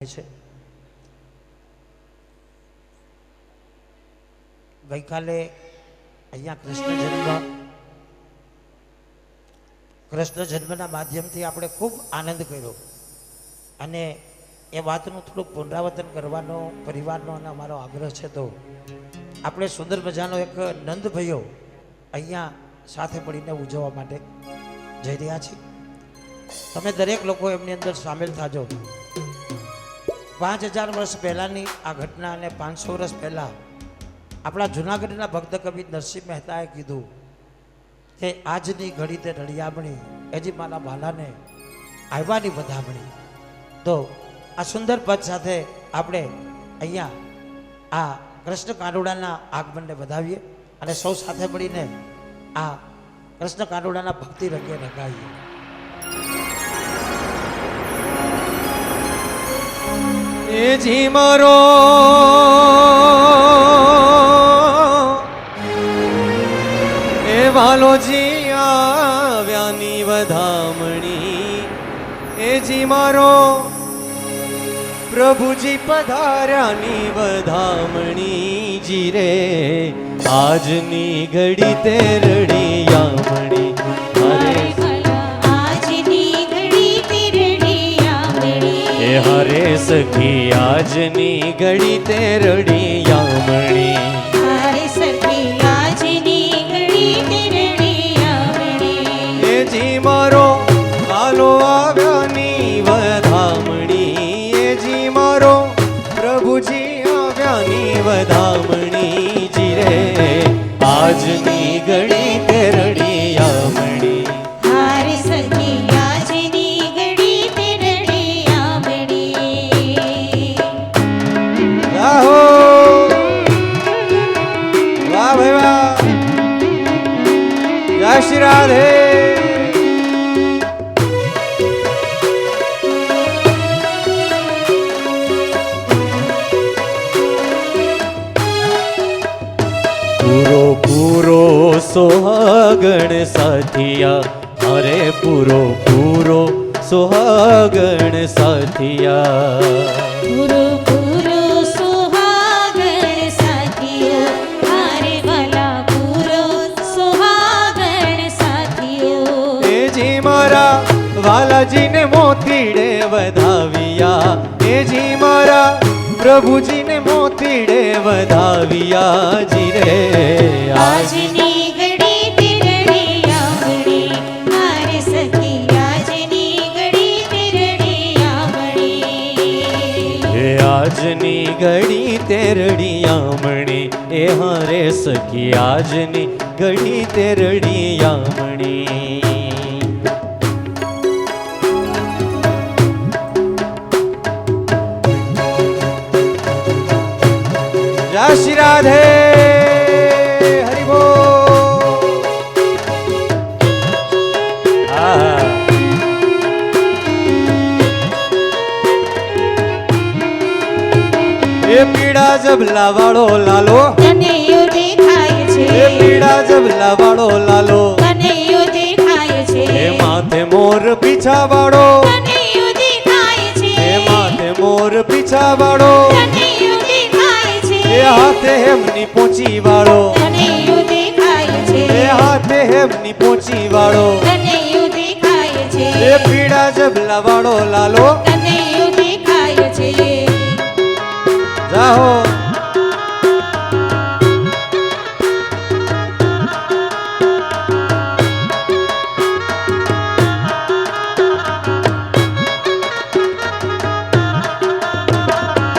છે। ગઈકાલે અહીંયા કૃષ્ણ જન્મના માધ્યમથી આપણે ખૂબ આનંદ કર્યો અને એ વાતનું થોડુંક પુનરાવર્તન કરવાનો પરિવારનો અને અમારો આગ્રહ છે। તો આપણે સુંદર મજાનો એક નંદ ભયો અહીંયા સાથે મળીને ઉજવવા માટે જઈ રહ્યા છીએ। તમે દરેક લોકો એમની અંદર સામેલ થાજો। 5000 વર્ષ પહેલાંની આ ઘટના અને 500 વર્ષ પહેલાં આપણા જૂનાગઢના ભક્ત કવિ નરસિંહ મહેતાએ કીધું કે આજની ઘડી તે રળિયામણી એજી મારા ભાલાને આવ્યાની વધામણી। તો આ સુંદર પદ સાથે આપણે અહીંયા આ કૃષ્ણ કાનુડાના આગમનને વધાવીએ અને સૌ સાથે મળીને આ કૃષ્ણ કાનુડાના ભક્તિ રંગે રંગાવીએ। એ જી મારો એ વાલોજી આવ્યાની વધામણી એ જી મારો પ્રભુજી પધાર્યાની વધામણી જી રે આજની ઘડી તે રળિયામણી हरे सखी आजनी घड़ी ते रड़ियामणी हरे सखी आजनी घड़ी ते रड़ियामणी ए जी मारो वालो आव्यानी વધામણી ए जी मारो प्रभुजी आव्यानी વધામણી जी रे આજની ઘડી તે રળિયામણી हरे सखी श्री राधे। पूरो पूरो सोहागण साथिया अरे पूरो पूरो सोहागण साथिया पूरो पूरो सोहागण साथियो हरे भला पूरो सोहागण साथियो ए जी मारा वालाजी ने मोतीड़े वधाविया ए जी मारा प्रभुजी ने मोतीड़े वधाविया जी रे આજની ઘડી તે રળિયામણી હરે સખી આજની ઘડી તે રળિયામણી हे आजनी घड़ी ते रड़ियामणी ए हरे सखी आजनी घड़ी ते रड़ियामणी जय श्री राधे हरि बोल। ए पीड़ा जबला वाળો लालो કનૈયો દેખાય છે ए पीड़ा जबला वाળો लालो કનૈયો દેખાય છે ए माथे मोर पीछा वाળો કનૈયો દેખાય છે ए माथे मोर पीछा वाળો કનૈયો દેખાય છે ए हाथे हेमनी पोची वाળો કનૈયો દેખાય છે ए हाथे हेमनी पोची वाળો કનૈયો દેખાય છે ए पीड़ा जबला वाળો लालो કનૈયો દેખાય છે जाहो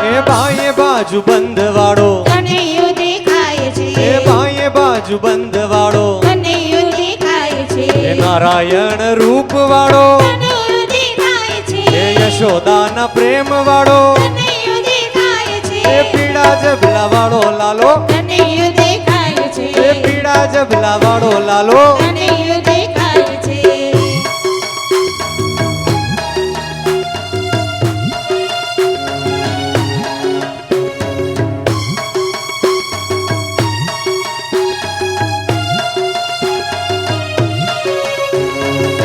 ए बाये बाजू बंद वाળો કનૈયો દેખાય છે ए बाये बाजू बंद वाળો કનૈયો દેખાય છે ए नारायण रूप वाળો કનૈયો દેખાય છે ए यशोदाना प्रेम वाળો કનૈયો દેખાય છે ए पीड़ा जबला वाળો लालो કનૈયો દેખાય છે ए पीड़ा जबला वाળો लालो કનૈયો દેખાય છે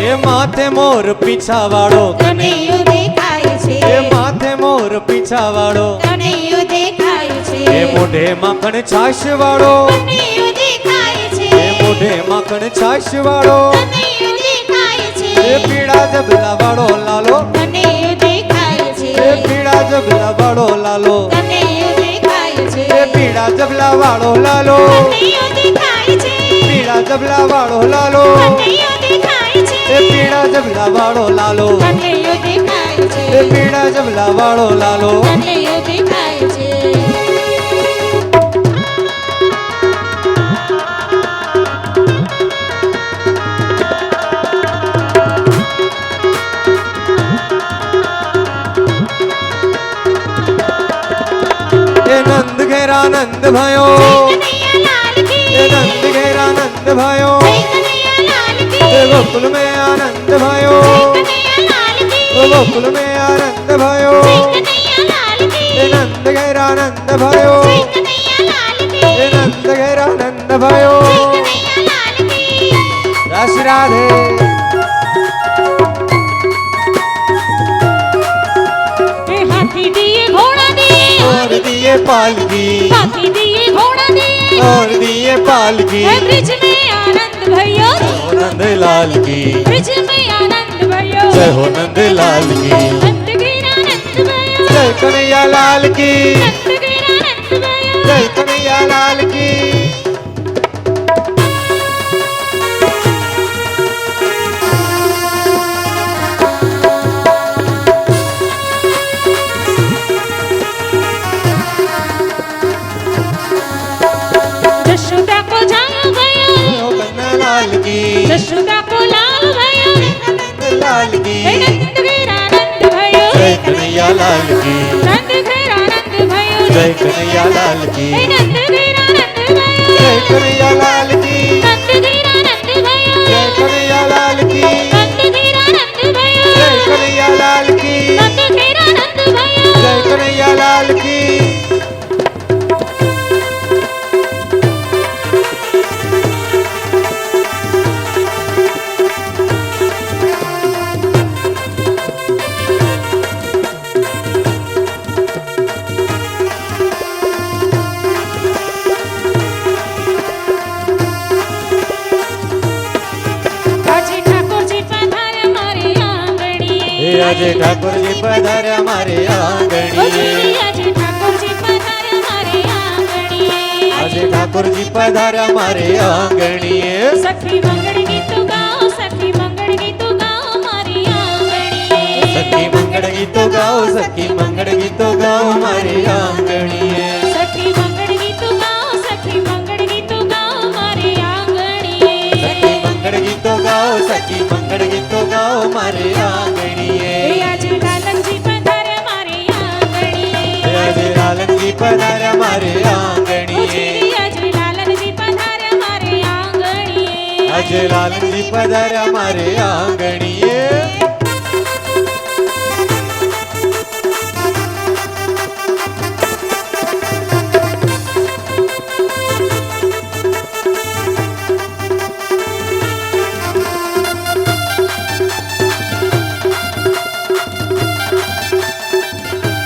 ए माथे मोर पीछा वाળો કનૈયો દેખાય છે એ માથે મોર મોર પીછા વાળો કનૈયો દેખાય છે એ મોઢે માખણ છાશ વાળો કનૈયો દેખાય છે એ મોઢે માખણ છાશ વાળો કનૈયો દેખાય છે એ પીળા જબલા વાળો લાલો કનૈયો દેખાય છે એ પીળા જબલા વાળો લાલો કનૈયો દેખાય છે એ પીળા જબલા વાળો લાલો કનૈયો દેખાય છે પીળા જબલા વાળો લાલો કનૈયો દેખાય છે એ પીળા જબલા વાળો લાલો કનૈયો દેખાય છે એ પીળા જબલા વાળો લાલો કનૈયો દેખાય છે એ નંદ ઘેરા નંદ ભયો કનૈયા લાલ કી એ નંદ ઘેરા નંદ ભયો કનૈયા લાલ કી એ ગોકુલ में आनंद भयो કનૈયા લાલ કી ओ गोकुल में आनंद भयो કનૈયા લાલ કી ए नंद घेरा नंद भयो કનૈયા લાલ કી ए नंद घेरा नंद भयो કનૈયા લાલ કી रस राधे એ હાથી દિए ઘોડા દિए और दिए पालकी हाथी दिए घोड़ा दिए और दिए पालकी है ब्रिज में आनंद भयो हो नंद लाल की ब्रिज में आनंद भयो जय हो नंद लाल की नंद गिरा नंद भयो जय कन्हैया लाल की नंद गिरा नंद भयो जय कन्हैया लाल की जशोदा को जाल भयो हो कन्हैया लाल की जशोदा को लाल भयो नंद लाल की हे नंद गिरा नंद भयो जय कन्हैया लाल की नंद गिरा नंद भयो जय कन्हैया लाल की हे नंद गिरा नंद भयो जय कन्हैया लाल की नंद गिरा नंद भयो जय कन्हैया लाल की नंद गिरा नंद भयो जय कन्हैया लाल की नंद गिरा नंद भयो जय कन्हैया लाल की આજે ઠાકોરજી પધાર્યા મારે આંગણીએ हे આજે ઠાકોરજી પધાર્યા મારે આંગણીએ આજે ઠાકોરજી પધાર્યા મારે આંગણીએ આજે ઠાકોરજી પધાર્યા મારે આંગણીએ સખી મંગળ ગીતો ગાઓ સખી મંગળ ગીતો ગાઓ મારી આંગણીએ સખી મંગળ ગીતો ગાઓ સખી મંગળ ગીતો ગાઓ મારે આંગણીએ સખી મંગળ ગીતો ગાઓ સખી મંગળ ગીતો ગાઓ મારી આંગણીએ સખી મંગળ ગીતો ગાઓ સખી મંગળ ગીતો ગાઓ મારે આંગણીએ આજે લાલનજી પધાર્યા મારી આંગણીએ હે આજે લાલનજી પધાર્યા મારે આંગણીએ આજે લાલનજી પધાર્યા મારી આંગણીએ આજે લાલનજી પધાર્યા મારે આંગણીએ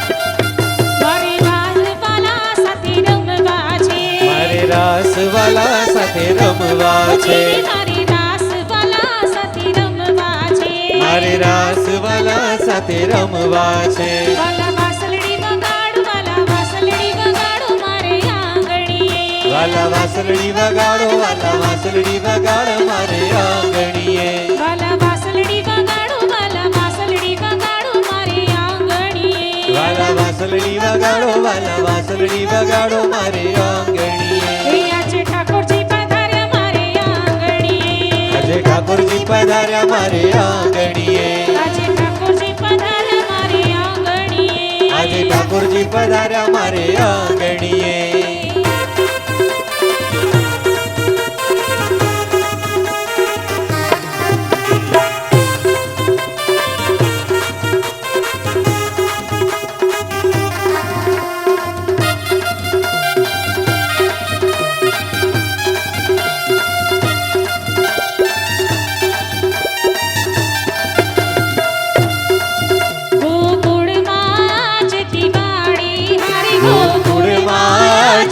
મારી વાલવાલા સાથે રમવા છે મારે રાસવાલા સાથે રમવા છે મારી રાસવાલા સાથે રમવા છે મારે રાસવાલા સાથે રમવા છે વાલા વાસલડી વગાડો વાલા વાસલડી વગાડો મારે આંગણીએ વાલા વાસલડી વગાડો વાલા વાસલડી વગાડો મારે આંગણીએ વાલા વાસલડી વગાડો વાલા વાસલડી વગાડો મારે આંગણીએ વાલા વાસલડી વગાડો વાલા વાસલડી વગાડો મારે આંગણીએ આજે ઠાકોરજી પધાર્યા મારે આંગણીએ આજે ઠાકોરજી પધાર્યા મારે આંગણીએ આજે ઠાકોરજી પધાર્યા મારે આંગણીએ આજે ઠાકોરજી પધાર્યા મારે આંગણીએ ગોકુળમાં આજથી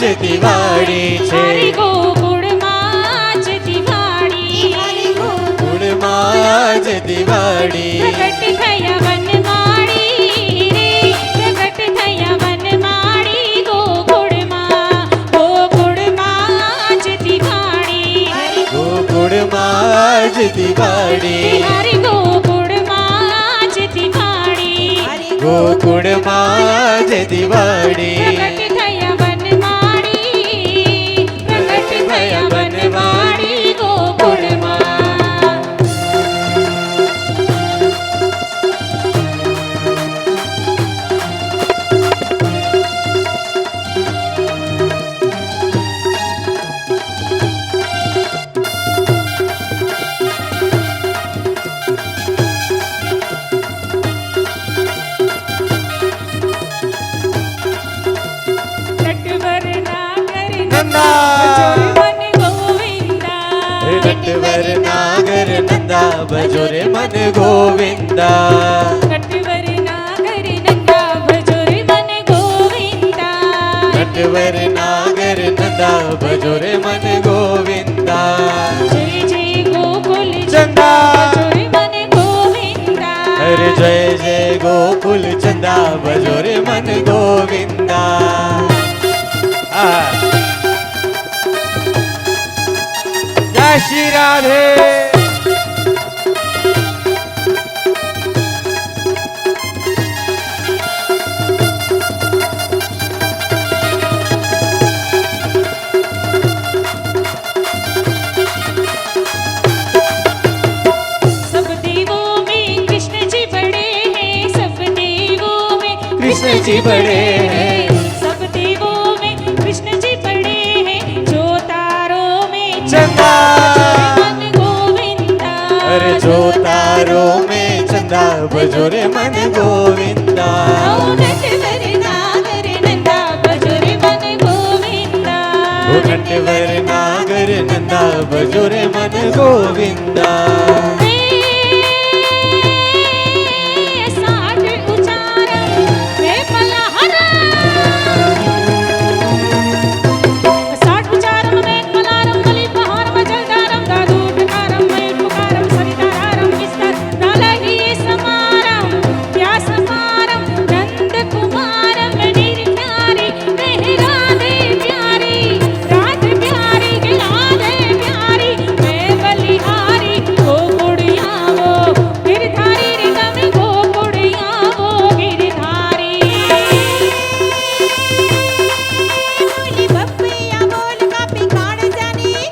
જ દિવાળી છે હરી ગોકુળમાં જ દિવાળી ગોકુળમાં જ દિવાળી પ્રગટ થયા વનમાળી રે પ્રગટ થયા વનમાળી ગોકુળમાં જ દિવાળી ગોકુળમાં જ દિવાળી હરી ગોકુળમાં જ દિવાળી ગોકુળમાં જ દિવાળી પ્રગટ થયા વનમાળી પ્રગટ થયા વનમાળી ગોકુળમાં નટવર નાગર નંદા મન ગોવિંદા નટવર નાગર નંદા ભજો રે મન ગોવિંદા નટવર નાગર નંદા ભજો રે મન ગોવિંદા નટવર નાગર નંદા ભજો રે મન ગોવિંદા જય જય ગોકુલ ચંદા ભજો રે મન ગોવિંદા અરે જય જય ગોકુલ ચંદા ભજો રે મન ગોવિંદા જય શ્રી રાધે सब देवों में कृष्ण जी बड़े हैं सब देवों में कृष्ण जी बड़े हैं सब देवों में कृष्ण जी बड़े हैं जो तारों में चंदा मन गोविंदा अरे जो तारों में चंदा भजो रे मन गोविंदा नटवर नागर नंदा भजो रे मन गोविंदा ओ नटवर नागर नंदा भजो रे मन गोविंदा साठ उचारा वे पलहरा साठ उचारम वेद मलारम बलि पहारम जलधारम दादूटकारम मयूरपुकारम सरितारारम विस्तार नालही समारम क्या समारम नंद कुमारम निर्प्यारी कह राधे प्यारी राधे प्यारी के राधे प्यारी मैं बलिहारी गोकुड़िया वो गिरधारी रे તમે ગોકુળિયા वो गिरधारी બોલી બપૈયા બોલ કાપી કાઢ જાની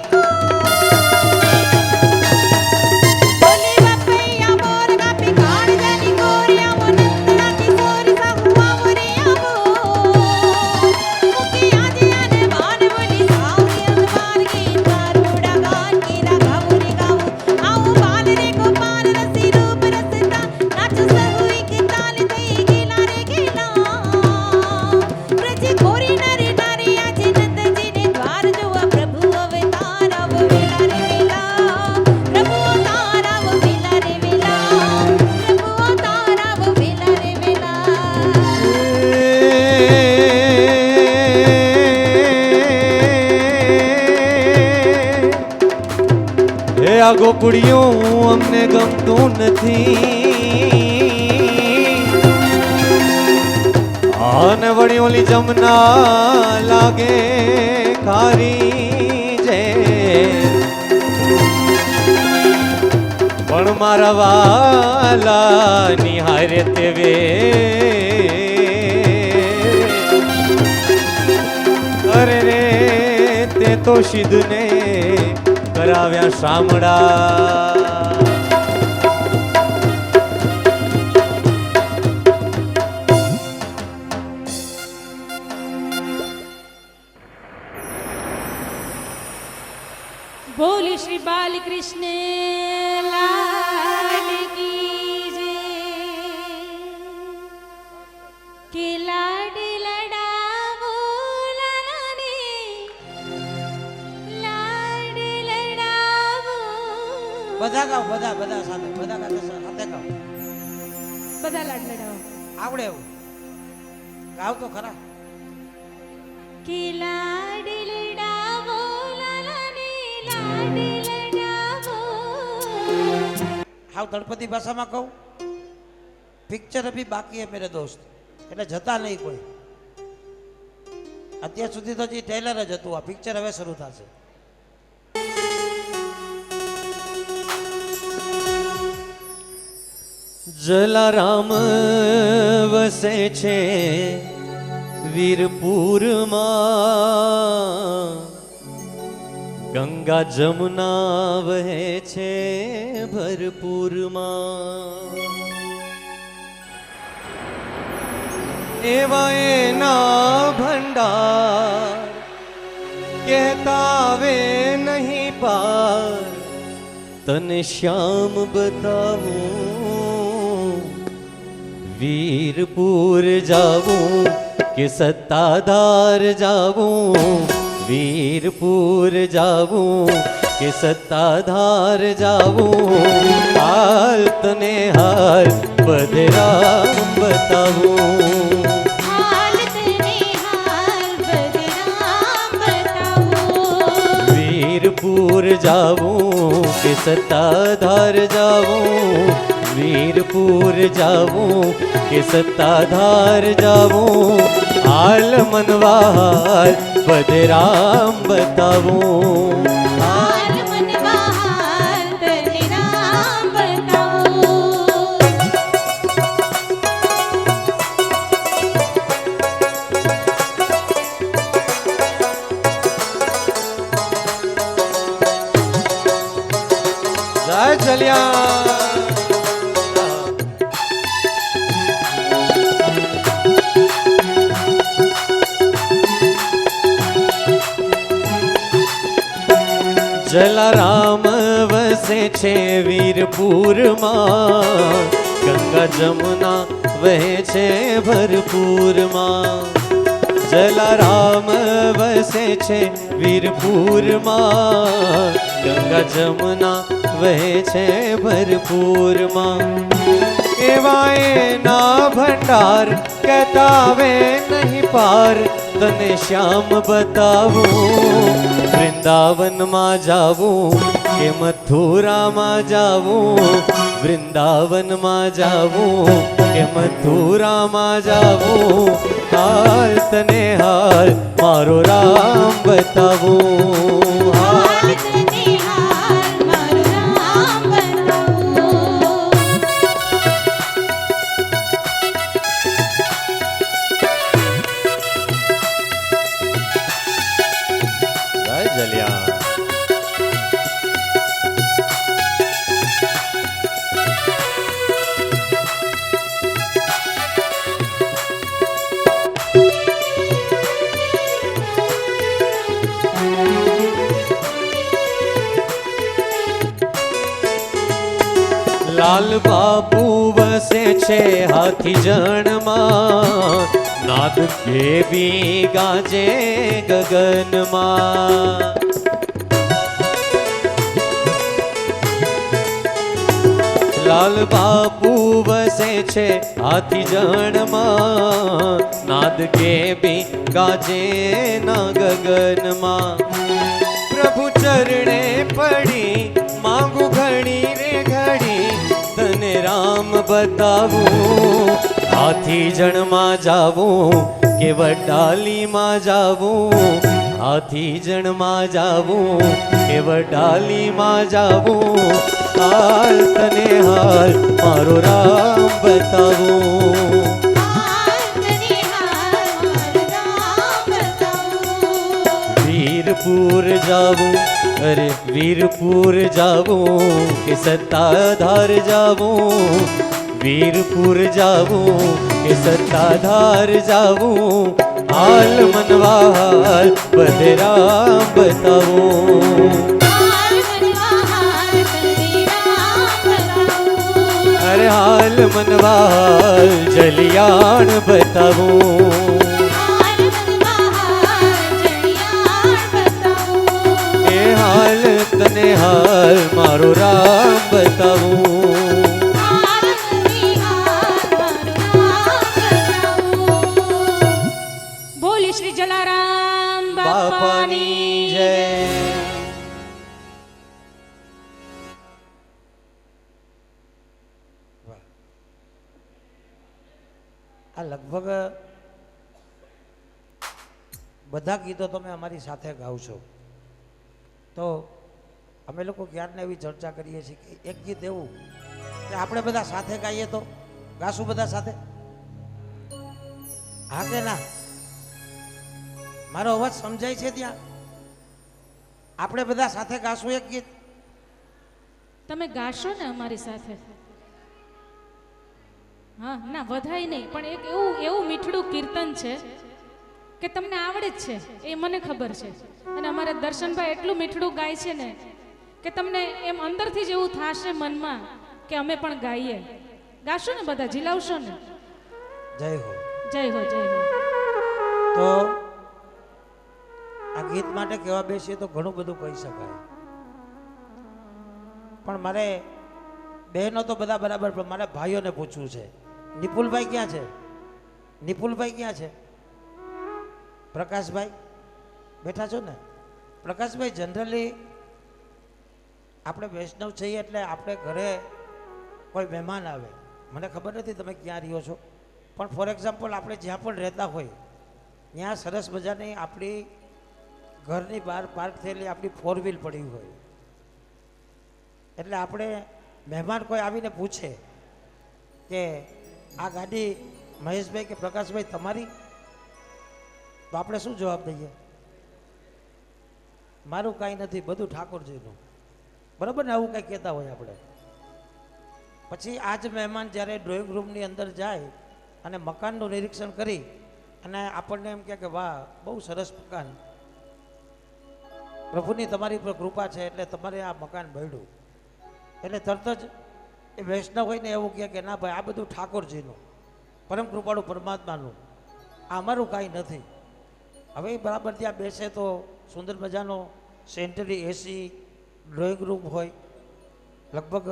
બોલી બપૈયા બોલ કાપી કાઢ જાની ગોરિયા મનંદના કિશોરી સાહુઆ મોરિયા મુકે આજે આને બાન બોલી સાવરિયા બાર ગીત ગારુડા ગાન कीरा गाऊरी गाऊ आऊ बाल रे गोपाल रसी रूप रसता नाच सहुई की ताल दई गिला रे गिला ब्रज खोरी नरी नारी आज नंद जी ने द्वार जुआ प्रभु अवतार अब विला रे विला प्रभु अवतार अब विला रे विला प्रभु अवतार अब विला रे विला એ આ ગોકુળિયું અમને ગમતું નથી આને વળી ઓલી જમના લાગે ખારી જે પણ મારા વાલા નિહારે તેવે અરે રે તે તો સિદ્ધને કરાવ્યા શામળા बोल श्री बाल कृष्ण लाल की जय के लाड लड़ावो लाला रे लाड लड़ावो બધા ગાઓ બધા બધા સાથે બધા સાથે ગાઓ બધા લાડ લડાવો આવડે એવું ગાવ તો ખરા કે લાડલડાવો લાલાને લાડલડાવો. હાવ તળપદી ભાષામાં કહું, પિક્ચર અભી બાકી હે મેરે દોસ્ત, એટલે જતા નહીં કોઈ. અત્યાર સુધી તો જે ટ્રેલર જ હતું, આ પિક્ચર હવે શરૂ થશે. જલારામ વસે છે વીરપુરમાં, ગંગા જમુના વહે છે ભરપૂરમાં. એવા એના ભંડાર કહેતા આવે નહીં પાર, તને શ્યામ બતાવું. વીરપુર જાવું કે સત્તાધાર જાવું, વીરપુર જાવું કે સત્તાધાર જાવું. હાલ તને હાલ બધરામ બતાવું. હાલ તને હાલ બદનામ બતાવો. વીરપુર જાવું કે સત્તાધાર જાવું, વીરપુર જાવું કે સત્તાધાર જાવું. હાલ મનવા હાલ બધરામ બતાવું. હાલ મનવા હાલ બદનામ બતાવો. જય ચલિયા. જલારામ વસે છે વીરપુરમાં, ગંગા જમુના વહે છે ભરપૂરમાં. જલારામ વસે છે વીરપુરમાં, ગંગા જમુના વહે છે ભરપૂરમાં. એવા એના ભંડાર કહેતા આવે નહીં પાર, તને શ્યામ બતાવું. વૃંદાવનમાં જાવું કે મથુરામાં જાવું, વૃંદાવનમાં જાવું કે મથુરામાં જાવું. હાલ તને હાલ મારો રામ બતાવું. હાલ તને હાલ મારું રામ બતાવો. જય જલિયા. લાલ બાપુ વસે છે હાથી જણમાં, નાદ કેવી ગાજે ગગનમાં. લાલ બાપુ વસે છે હાથી જણમાં, નાદ કેવી ગાજે ના ગગનમાં. પ્રભુ ચરણે પડી માંગુ ઘડી રે ઘડી, તને રામ બતાવું. હાથી જણમાં જાવું કે વડાલીમાં જાવું, હાથી જણમાં જાવું કે વડાલીમાં જાવું. હાલ તને હાલ મારો રામ બતાવું. હાલ તને હાલ મારું રામ બતાવો. વીરપુર જાવું, અરે વીરપુર જાવું કે સત્તાધાર જાવું, વીરપુર જાવું કે સત્તાધાર જાવું. હાલ મનવા હાલ બધરામ બતાવું. હાલ મનવા હાલ બદનામ બતાવો. અરે હાલ મનવા હાલ જલિયાણ બતાવું. હાલ મનવા હાલ જડિયાળ બતાવો. એ હાલ તને હાલ મારો રામ બતાવું. હાલ તને હાલ મારું રામ બતાવો. બોલે શ્રી જલારામ બાપાની જય. આ લગભગ બધા ગીતો તમે અમારી સાથે ગાવ છો, તો અમે લોકો ક્યારના એવી ચર્ચા કરીએ છીએ કે એક ગીત એવું કે આપણે બધા સાથે ગાઈએ તો ગાશું બધા સાથે? હા કે ના? મારો અવાજ સમજાય છે ત્યાં? આપણે બધા સાથે ગાશું એક ગીત? તમે ગાશો ને અમારી સાથે? હા, ના વધાય નહીં, પણ એક એવું મીઠડું કીર્તન છે કે તમને આવડે જ છે, એ મને ખબર છે. અને અમારા દર્શનભાઈ એટલું મીઠડું ગાય છે ને કે તમને એમ અંદરથી જ એવું થશે મનમાં કે અમે પણ ગાઈએ. ગાશો ને બધા? ઝીલાવશો ને? જય હો. જય હો, જય હો. તો આ ગીત માટે કહેવા બેસીએ તો ઘણું બધું કહી શકાય, પણ મારે બહેનો તો બધા બરાબર, પણ મારે ભાઈઓને પૂછવું છે. નિપુલભાઈ ક્યાં છે? નિપુલભાઈ ક્યાં છે? પ્રકાશભાઈ બેઠા છો ને? પ્રકાશભાઈ, જનરલી આપણે વૈષ્ણવ છીએ એટલે આપણે ઘરે કોઈ મહેમાન આવે, મને ખબર નથી તમે ક્યાં રહ્યો છો, પણ ફોર એક્ઝામ્પલ આપણે જ્યાં પણ રહેતા હોય ત્યાં સરસ મજાની આપણી ઘરની બહાર પાર્ક થયેલી આપણી 4 વ્હીલ પડી હોય, એટલે આપણે મહેમાન કોઈ આવીને પૂછે કે આ ગાડી મહેશભાઈ કે પ્રકાશભાઈ તમારી, તો આપણે શું જવાબ દઈએ? મારું કાંઈ નથી, બધું ઠાકોરજીનું. બરાબર ને? આવું કંઈ કહેતા હોય આપણે. પછી આ જ મહેમાન જ્યારે ડ્રોઈંગ રૂમની અંદર જાય અને મકાનનું નિરીક્ષણ કરી અને આપણને એમ કહે કે વાહ, બહુ સરસ મકાન, પ્રભુની તમારી પર કૃપા છે એટલે તમારે આ મકાન મળ્યું, એટલે તરત જ એ વૈષ્ણવ હોય ને એવું કહે કે ના ભાઈ, આ બધું ઠાકોરજીનું, પરમ કૃપાળુ પરમાત્માનું, આ અમારું કાંઈ નથી. હવે એ બરાબર ત્યાં બેસે તો સુંદર મજાનો સેન્ટરી એસી ડ્રોઈંગ રૂમ હોય, લગભગ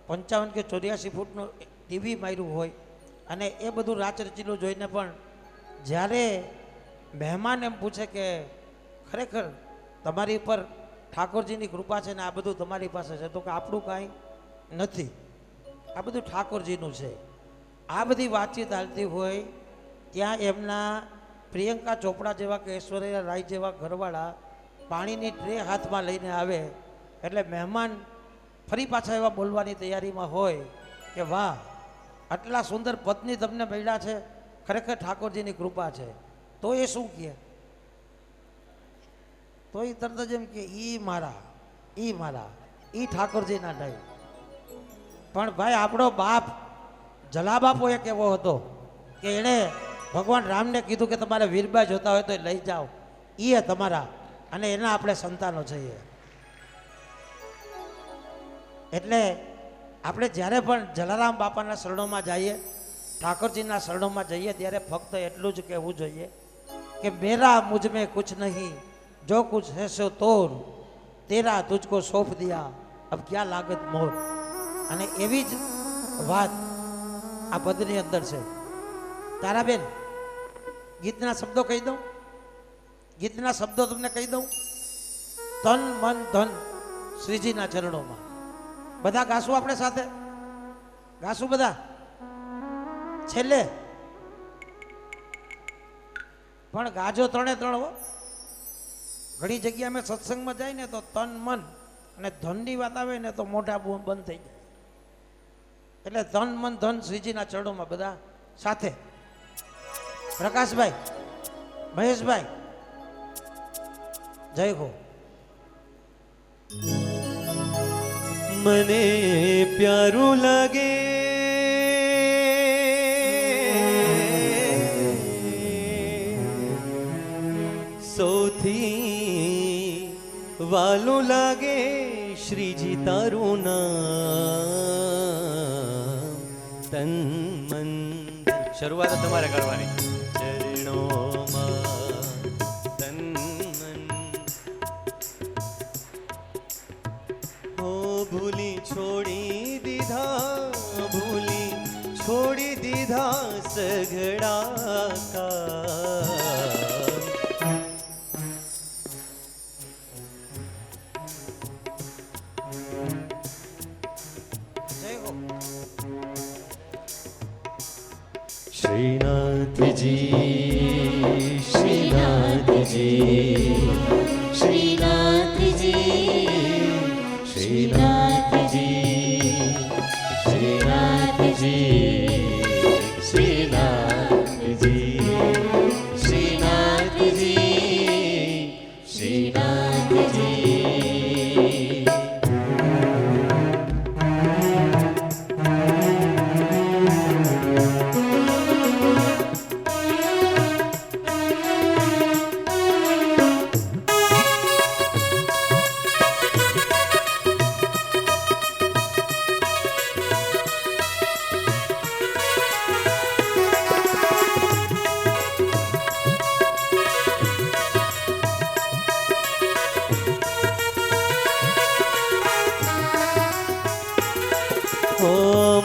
55 કે 84 ફૂટનું ટીવી માર્યું હોય, અને એ બધું રાચરચીલું જોઈને પણ જ્યારે મહેમાન એમ પૂછે કે ખરેખર તમારી પર ઠાકોરજીની કૃપા છે ને આ બધું તમારી પાસે છે, તો કે આપણું કાંઈ નથી, આ બધું ઠાકોરજીનું છે. આ બધી વાતચીત હાલતી હોય ત્યાં એમના પ્રિયંકા ચોપડા જેવા કે ઐશ્વર્યા રાય જેવા ઘરવાળા પાણીની ટ્રે હાથમાં લઈને આવે એટલે મહેમાન ફરી પાછા એવા બોલવાની તૈયારીમાં હોય કે વાહ, આટલા સુંદર પત્ની તમને મળ્યા છે, ખરેખર ઠાકોરજીની કૃપા છે. તો એ શું કહે? તો એ તરત જ એમ કે ઈ મારા ઈ ઠાકોરજીના નહીં. પણ ભાઈ, આપણો બાપ જલાબાપો એક એવો હતો કે એણે ભગવાન રામને કીધું કે તમારે વીરબા જોતા હોય તો લઈ જાઓ, એ તમારા, અને એના આપણે સંતાનો છીએ. એટલે આપણે જ્યારે પણ જલારામ બાપાના શરણોમાં જઈએ, ઠાકોરજીના શરણોમાં જઈએ, ત્યારે ફક્ત એટલું જ કહેવું જોઈએ કે મેરા મુझ में कुछ नहीं, जो कुछ है सो तोर, तेरा तुझको सौंप दिया, अब क्या लागत मोर. અને એવી જ વાત આ પદની અંદર છે. તારાબેન, ગીતના શબ્દો કહી દઉં, ગીતના શબ્દો તમને કહી દઉં. તન મન ધન શ્રીજીના ચરણોમાં. બધા ગાશું આપણે સાથે? ગાશું બધા? છેલ્લે પણ ગાજો 3 હો. ઘણી જગ્યાએ અમે સત્સંગમાં જાય ને તો તન મન અને ધનની વાત આવે ને તો મોઢા બંધ થઈ જાય. એટલે તન મન ધન શ્રીજીના ચરણોમાં બધા સાથે. પ્રકાશભાઈ, મહેશભાઈ, જય હો. મને પ્યારું લાગે સૌથી વાલું લાગે શ્રીજી તારું નામ. તન મન શરૂઆત તમારે કરવાની. ચરણોમાં તન મન હો ભૂલી છોડી દીધા સઘળા કા. શ્રીનાથજી શ્રીનાથજી શ્રીનાથજી શ્રીનાથજી શ્રીનાથજી શ્રીનાથજી શ્રીનાથજી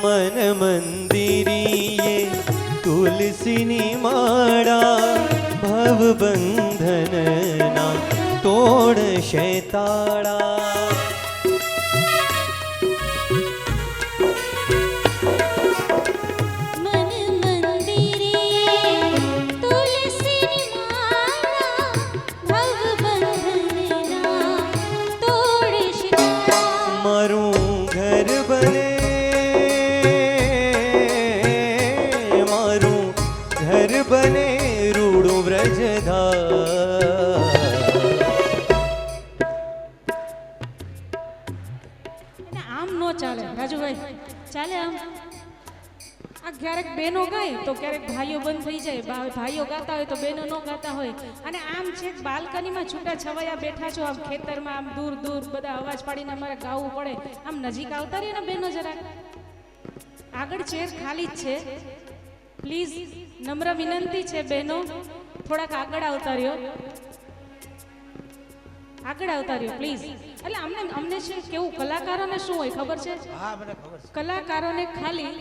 મન મંદિરીએ તુલસીની માળા ભવબંધનના તોડશે તાળા મન મંદિરે તુલસીની માળા ભવબંધનના તોડશે તાળા મારું ઘર બને ઘર બને રૂડું વ્રજધાર અને આમ નો ચાલે રાજુભાઈ, ચાલે આમ? આ ક્યારેક બહેનો ગાય તો ક્યારેક ભાઈઓ બંધ થઈ જાય, ભાઈઓ ગાતા હોય તો બહેનો ન ગાતા હોય, અને આમ છે બાલ્કનીમાં છૂટા છવાયા બેઠા છો, આમ ખેતરમાં આમ દૂર દૂર બધા અવાજ પાડીને અમારે ગાવું પડે, આમ નજીક આવતા રહીએ ને બહેનો જરા. આગળ ચેર ખાલી જ છે, પ્લીઝ નમ્ર વિનંતી છે બહેનો, થોડાક આગળ આવતા રહ્યો, આગળ આવતા રહ્યો પ્લીઝ. એટલે અમને છે કેવું, કલાકારોને શું હોય ખબર છે? હા મને ખબર છે. કલાકારોને ખાલી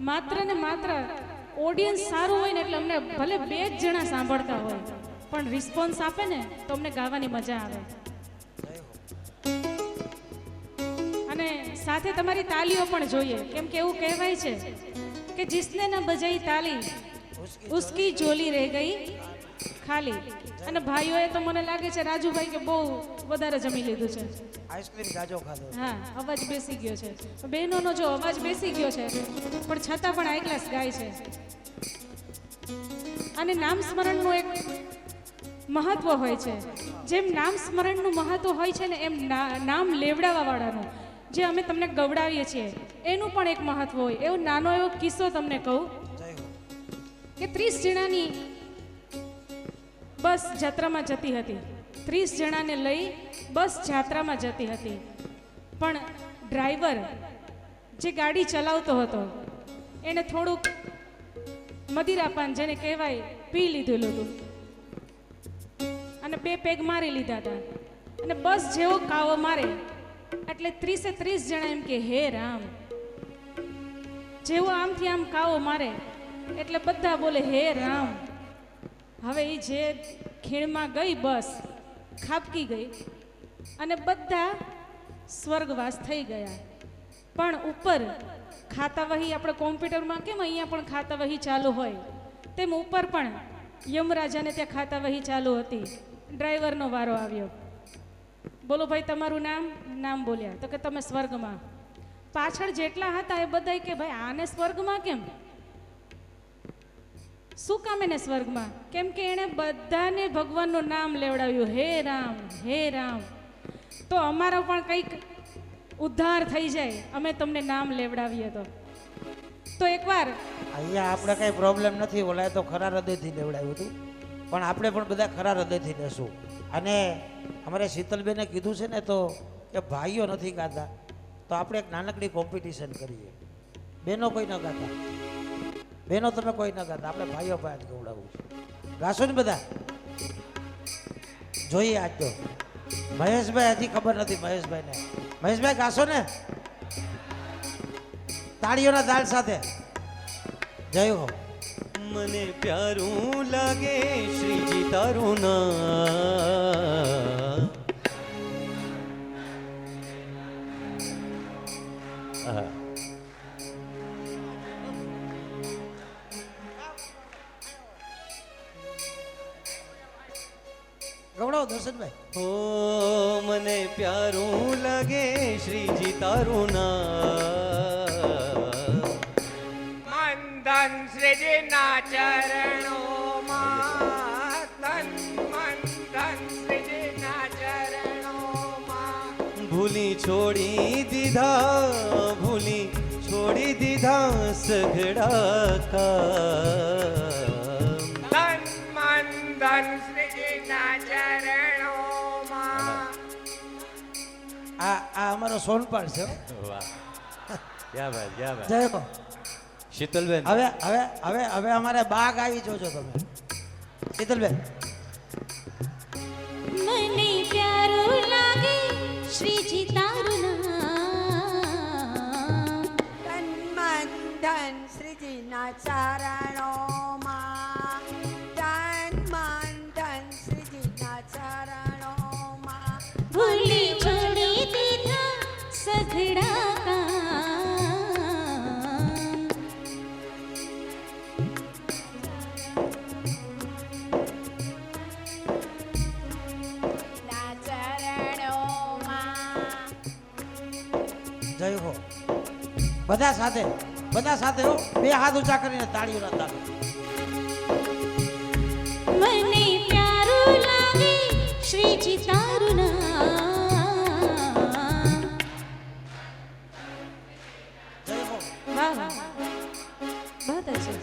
માત્ર ને માત્ર ઓડિયન્સ સારું હોય ને એટલે અમને ભલે 2 જ જણા સાંભળતા હોય પણ રિસ્પોન્સ આપે ને તો અમને ગાવાની મજા આવે. અને સાથે તમારી તાલીઓ પણ જોઈએ, કેમ કે એવું કહેવાય છે કે જિસને ન બજાઈ તાલી ઉસકી જોલી રહી ગઈ ખાલી. અને ભાઈઓએ તો મને લાગે છે રાજુભાઈ કે બહુ વધારે જમી લીધું છે, આઈસ્ક્રીમ ગાજો ખાધો. હા અવાજ બેસી ગયો છે. બહેનોનો જો અવાજ બેસી ગયો છે પણ છતાં પણ હાઈ ક્લાસ ગાય છે. અને નામ સ્મરણનું એક મહત્વ હોય છે, જેમ નામ સ્મરણનું મહત્વ હોય છે ને એમ નામ લેવડાવવા વાળાનું જે અમે તમને ગવડાવીએ છીએ એનું પણ એક મહત્વ હોય. એવો નાનો એવો કિસ્સો તમને કહું કે 30 જણાની બસ જાત્રામાં જતી હતી. 30 જણાને લઈ બસ જાત્રામાં જતી હતી, પણ ડ્રાઈવર જે ગાડી ચલાવતો હતો એને થોડુંક મદિરાપાન જેને કહેવાય પી લીધેલું હતું અને 2 પેગ મારી લીધા હતા. અને બસ જેવો કાવો મારે એટલે 30 જણા એમ કે હે રામ. જેવો આમથી આમ કાવો મારે એટલે બધા બોલે હે રામ. હવે એ જે ખીણમાં ગઈ બસ ખાબકી ગઈ અને બધા સ્વર્ગવાસ થઈ ગયા. પણ ઉપર ખાતા વહી આપણે કોમ્પ્યુટરમાં કેમ અહીંયા પણ ખાતા વહી ચાલુ હોય તેમ ઉપર પણ યમરાજાને ત્યાં ખાતા વહી ચાલુ હતી. ડ્રાઈવરનો વારો આવ્યો. બોલો ભાઈ તમારું નામ? નામ બોલ્યા તો કે તમે સ્વર્ગમાં. પાછળ જેટલા હતા એ બધા કે ભાઈ આને સ્વર્ગમાં કેમ? શું કામ એને સ્વર્ગમાં? કેમ કે એણે બધાને ભગવાનનું નામ લેવડાવ્યું, હે રામ હે રામ. તો અમારો પણ કંઈક ઉદ્ધાર થઈ જાય, અમે તમને નામ લેવડાવીએ તો એકવાર અહીંયા આપણે કઈ પ્રોબ્લેમ નથી. ઓલાએ તો ખરા હૃદયથી લેવડાવ્યું હતું, પણ આપણે પણ બધા ખરા હૃદયથી લેશું. અને અમારે શીતલબેને કીધું છે ને તો કે ભાઈઓ નથી ગાતા તો આપણે એક નાનકડી કોમ્પિટિશન કરીએ. બહેનો કોઈ ન ગાતા, બહેનો તમે કોઈ ન ગાતા, આપણે ભાઈઓ ભાઈ જ ગવડાવવું છે. ગાશો ને બધા? જોઈએ આજ તો. મહેશભાઈ હજી ખબર નથી મહેશભાઈને. મહેશભાઈ ગાશો ને? તાળીઓના તાલ સાથે જય હો. મને પ્યારું લાગે શ્રીજી તારું નામ. ગવડાવો દર્શનભાઈ. ઓ મને પ્યારું લાગે શ્રીજી તારું નામ. મંદન શ્રીજીના ચરણોમાં તન મંદન શ્રીજીના ચરણોમાં ભૂલી છોડી દીધા સઘળા કામ. તન મંદન શ્રીજીના ચરણોમાં. આ અમારો સોનપાળ છે હો. વાહ, ક્યા બાત, ક્યા બાત. જય હો. શીતલબેન, હવે હવે હવે હવે અમારે બાગ આવી જોજો તમે. શીતલબેન, મને પ્યારું લાગે શ્રીજી તારું નામ તન મન ધન શ્રીજીના ચરણોમાં તન મન ધન શ્રીજીના ચરણોમાં ભૂલી છોડી દીધા સઘળા કામ ના ચરણોમાં. જય હો. બધા સાથે હો. બે હાથ ઊંચા કરીને તાળીઓના તાળ. મને પ્યારું લાગે શ્રીજી તારું નામ જય હો. વાહ વાહ बहुत अच्छा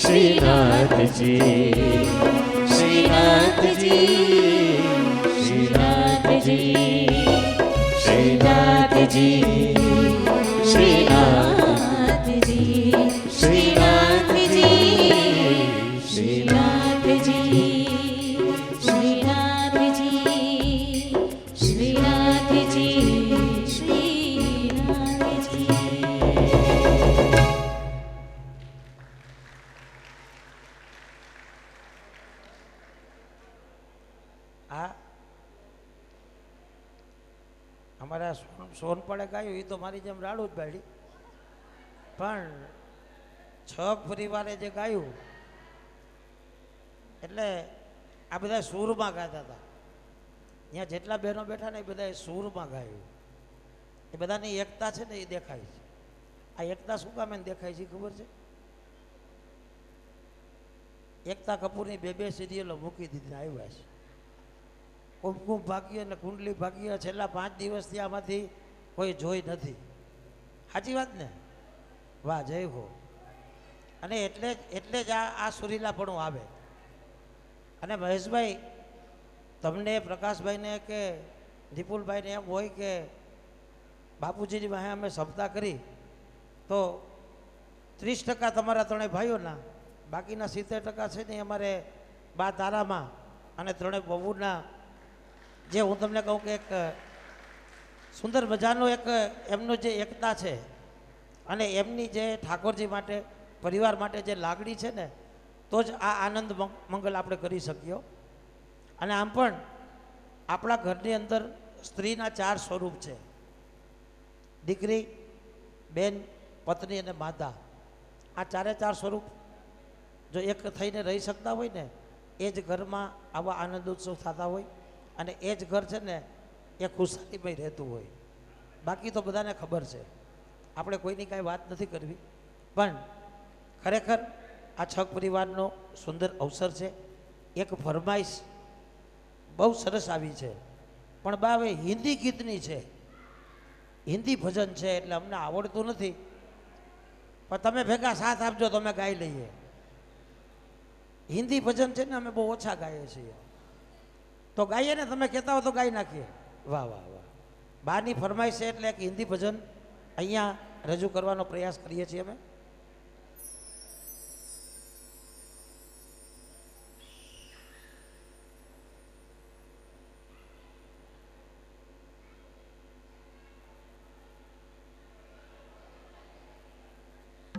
શ્રીનાથજી, શ્રીનાથજી, શ્રીનાથજી, શ્રીનાથજી, શ્રીનાથજી, શ્રીનાથજી, આ અમારા સોનપડે ગાયું એ તો મારી જેમ રાડું જ બાળી, પણ છક પરિવારે જે ગાયું એટલે આ બધા સૂરમાં ગાતા હતા. ત્યાં જેટલા બહેનો બેઠા ને એ બધા સૂરમાં ગાયું. એ બધાની એકતા છે ને એ દેખાય છે. આ એકતા શું કામ એને દેખાય છે ખબર છે? એકતા કપૂરની બે સિરિયલો મૂકી દીધી આવ્યા છે. કુમકુમ ભાગ્ય અને કુંડલી ભાગ્ય છેલ્લા 5 દિવસથી આમાંથી કોઈ જોઈ નથી. સાચી વાત ને? વાહ, જય હો. અને એટલે જ આ સુરીલાપણું આવે. અને મહેશભાઈ, તમને પ્રકાશભાઈને કે નિપુલભાઈને એમ હોય કે બાપુજીની વાહે અમે સપ્તાહ કરી તો 30% તમારા ત્રણેય ભાઈઓના, બાકીના 70% છે ને અમારે બા તારામાં અને ત્રણેય બહુના, જે હું તમને કહું કે એક સુંદર મજાનો એક એમનો જે એકતા છે અને એમની જે ઠાકોરજી માટે પરિવાર માટે જે લાગણી છે ને, તો જ આ આનંદ મંગલ આપણે કરી શકીએ. અને આમ પણ આપણા ઘરની અંદર સ્ત્રીના 4 સ્વરૂપ છે: દીકરી, બેન, પત્ની અને માતા. આ 4 સ્વરૂપ જો એક થઈને રહી શકતા હોય ને, એ જ ઘરમાં આવા આનંદ ઉત્સવ થતા હોય અને એ જ ઘર છે ને એ ખુશાલીમય રહેતું હોય. બાકી તો બધાને ખબર છે, આપણે કોઈની કાંઈ વાત નથી કરવી, પણ ખરેખર આ છક પરિવારનો સુંદર અવસર છે. એક ફરમાઈશ બહુ સરસ આવી છે, પણ બા હવે હિન્દી ગીતની છે, હિન્દી ભજન છે, એટલે અમને આવડતું નથી, પણ તમે ભેગા સાથ આપજો તો અમે ગાઈ લઈએ. હિન્દી ભજન છે ને અમે બહુ ઓછા ગાઈએ છીએ, તો ગાઈએ ને, તમે કહેતા હો તો ગાઈ નાખીએ. વાહ વાહ વાહ. બારની ફરમાઈશ છે એટલે એક હિન્દી ભજન અહીંયા રજૂ કરવાનો પ્રયાસ કરીએ છીએ અમે.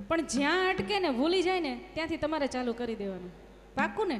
પણ જ્યાં અટકે ને ભૂલી જાય ને ત્યાંથી તમારે ચાલુ કરી દેવાનું. પાક્કું ને?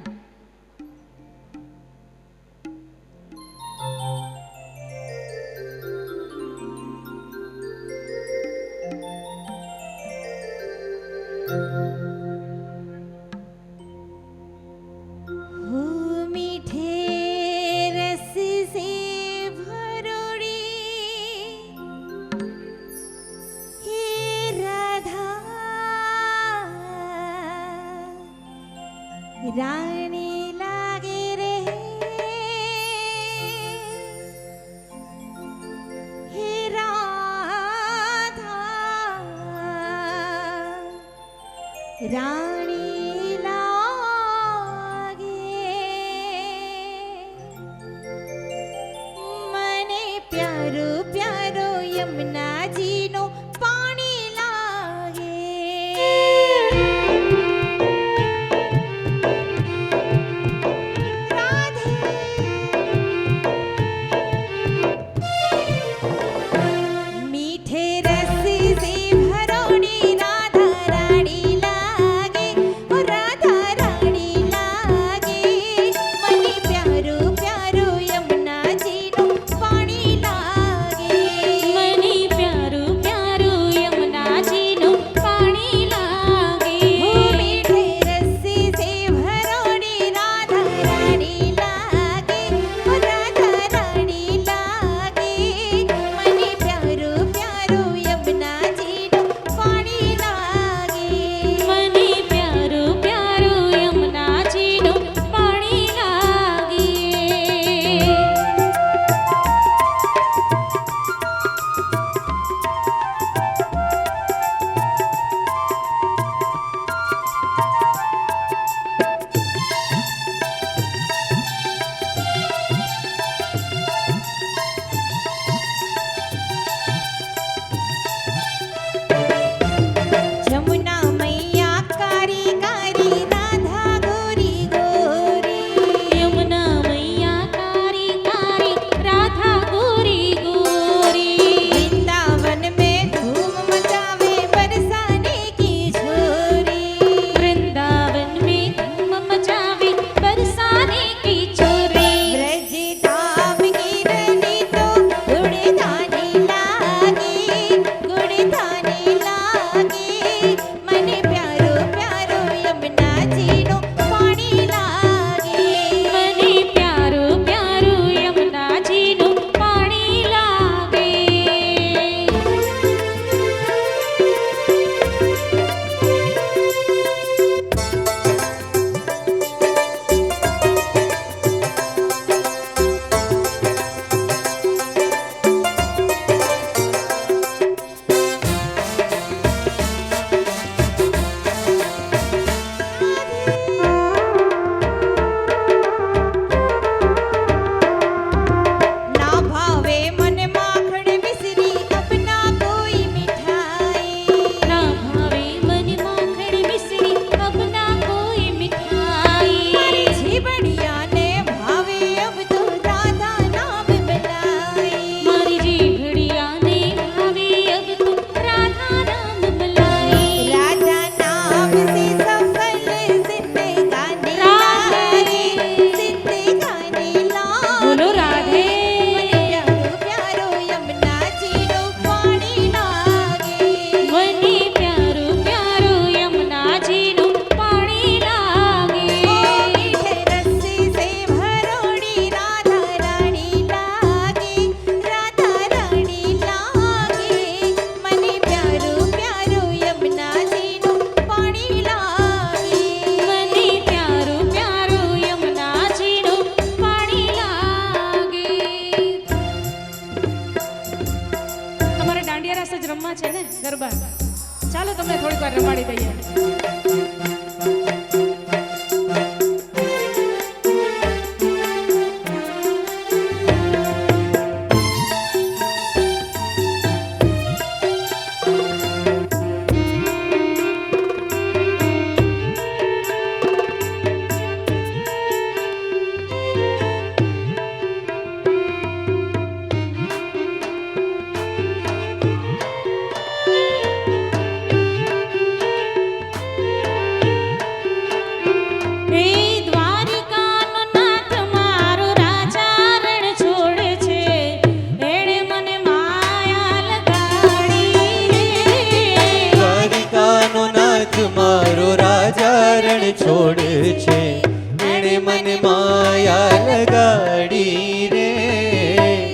લગાડી રે.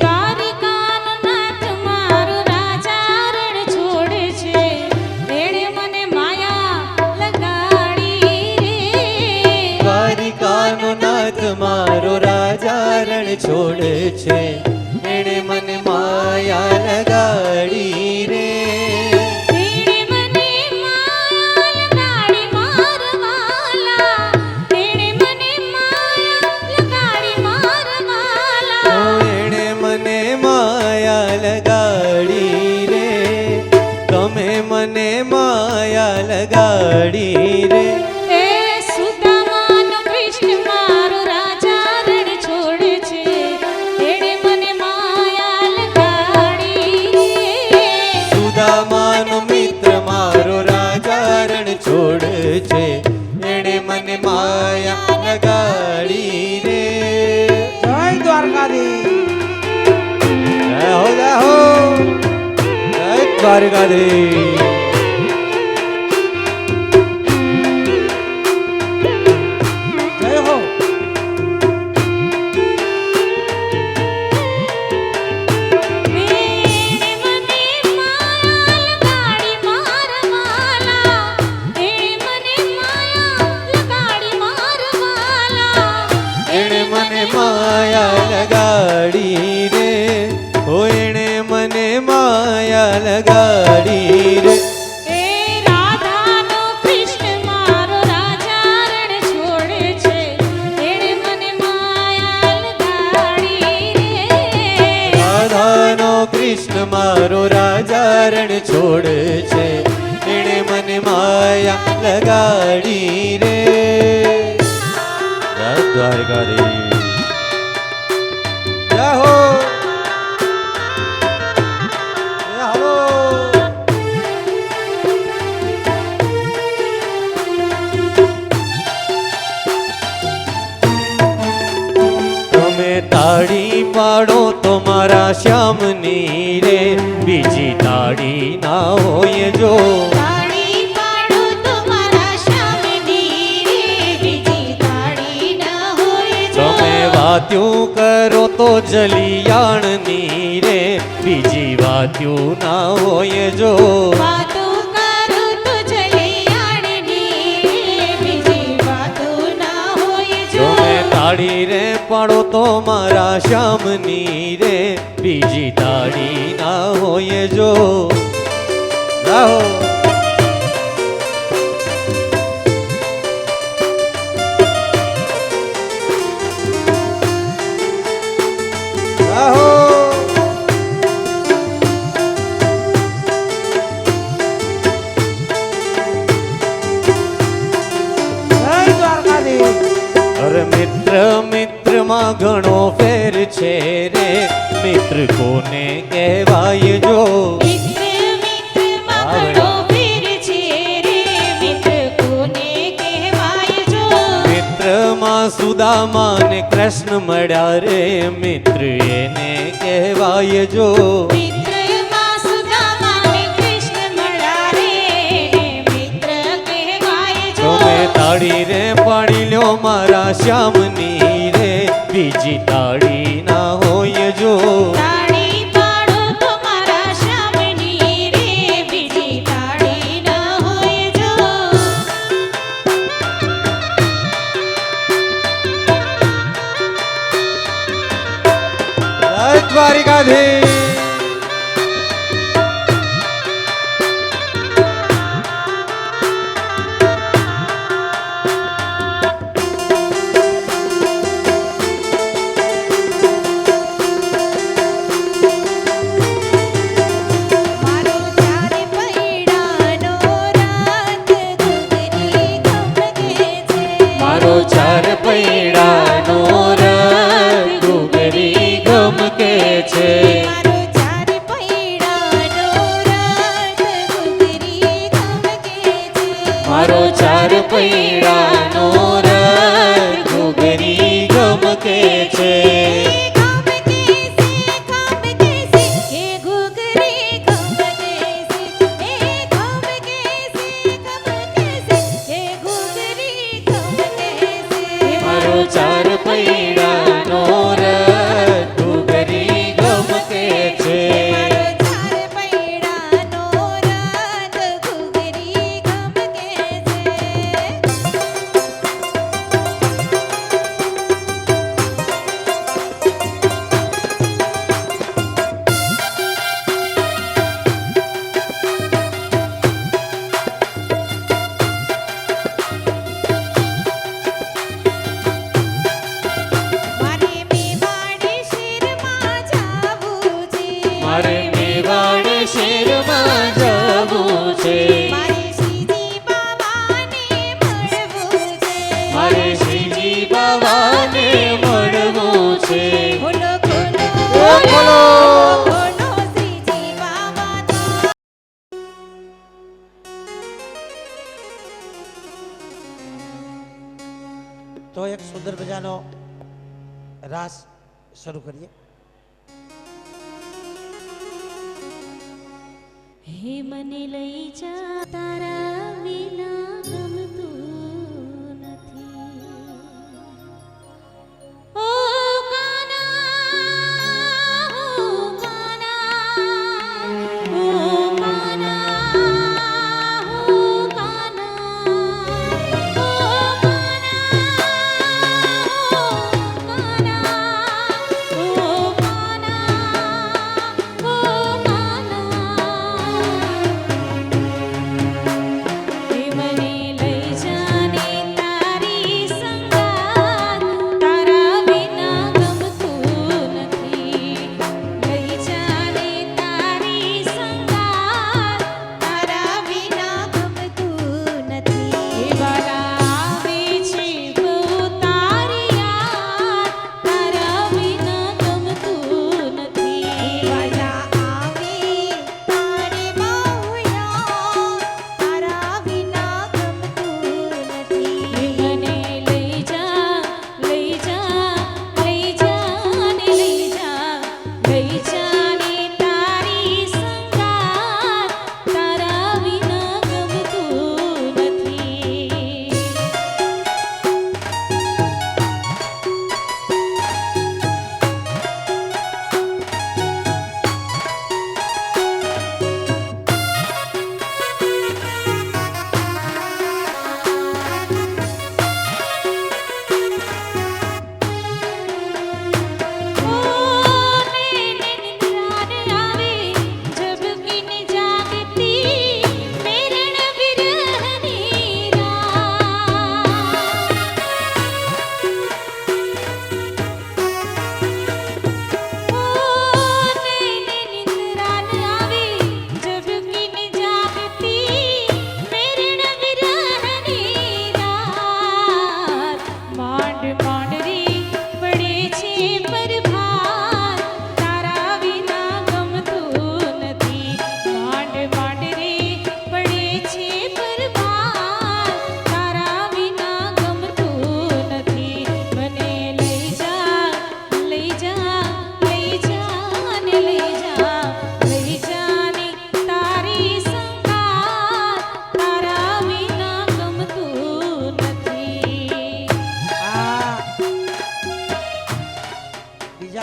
દ્વારિકાનો નાથ મારો રાજા રણ છોડે છે, એણે મને માયા લગાડી રે. દ્વારિકાનો નાથ મારો રાજા રણ છોડે છે, એણે મને માયા લગાડી રે. એણે મને માયા લગાડી મારવાલા, એણે મને માયા લગાડી મારવાલા. ઓ એણે મને માયા લગાડી રે, તમે મને માયા લગાડી રે. એ સુદામાનો કૃષ્ણ મારો રાજા રણ છોડે છે, એણે મને માયા લગાડી રે. સુદામાનો મિત્ર મારો રાજા રણ છોડે છે, એણે મને માયા લગાડી રે. જય દ્વારકાધીશ. જય હો જય હો, જય દ્વારકાધીશ. જય હો. એણે મને માયા લગાડી મારવાલા, એણે મને માયા લગાડી મારવાલા. એણે મને માયા લગાડી રે, ઓ એણે મને માયા લગાડી રે. એ રાધાનો કૃષ્ણ મારો રાજા રણ છોડે છે, એણે મને માયા લગાડી રે. રાધાનો કૃષ્ણ મારો રાજા રણ છોડે છે, એણે મને માયા લગાડી રે. જય દ્વારકાધીશ. જય હો, જય હલો. તમે તાળી પાડો તો મારા શ્યામની રે, બીજી તાળી ના હોય જો. તાળી પાડો તો મારા શ્યામની રે, બીજી તાળી ન હોય જો. તમે વાત્યું કરો તો જલિયાણની રે, બીજી વાત્યું ના હોય જો. વાતો કરું તો જલિયાણની રે, બીજી વાતો ના હોય જો. તમે તાળી રે પાડો તો મારા શ્યામની રે, બીજી તાળી ના હોય જો. રાહો. રાહો. જય દ્વારકાધીશ. અરે મિત્ર મિત્રમાં ઘણો ફેર છે રે, મિત્ર કોને કહેવાય જો. મિત્ર મિત્રમાં ઘણો ફેર છે રે, મિત્ર કોને કહેવાય જો. મિત્રમાં સુદામા ને કૃષ્ણ મળ્યા રે, મિત્ર એને કહેવાય જો. મિત્રમાં સુદામા ને કૃષ્ણ મળ્યા રે, મિત્ર કહેવાય જો. તમે તાળી રે પાડી લ્યો મારા શ્યામની રે, બીજી તાળી ના હોય જો. તાળી પાડો તો મારા શ્યામની રે, બીજી તાળી ન હોય જો. જય દ્વારિકાધીશ. મારો ચારે પૈડાનો રાત ગુગરી ગમકે છે. મારો ચાર પૈડાનો રથ ડુગરી ગમકે છે. મારો માને મળવું છે ખોલો ખોલો ખોલો. ખોલો શ્રીજી બાવાનો. તો એક સુંદર મજાનો રાસ શરૂ કરીએ. હે મને લઈ જા તારા વિના ગમતું નથી. ઓ કાના, ઓ કાના, ઓ કાના, ઓ કાના, ઓ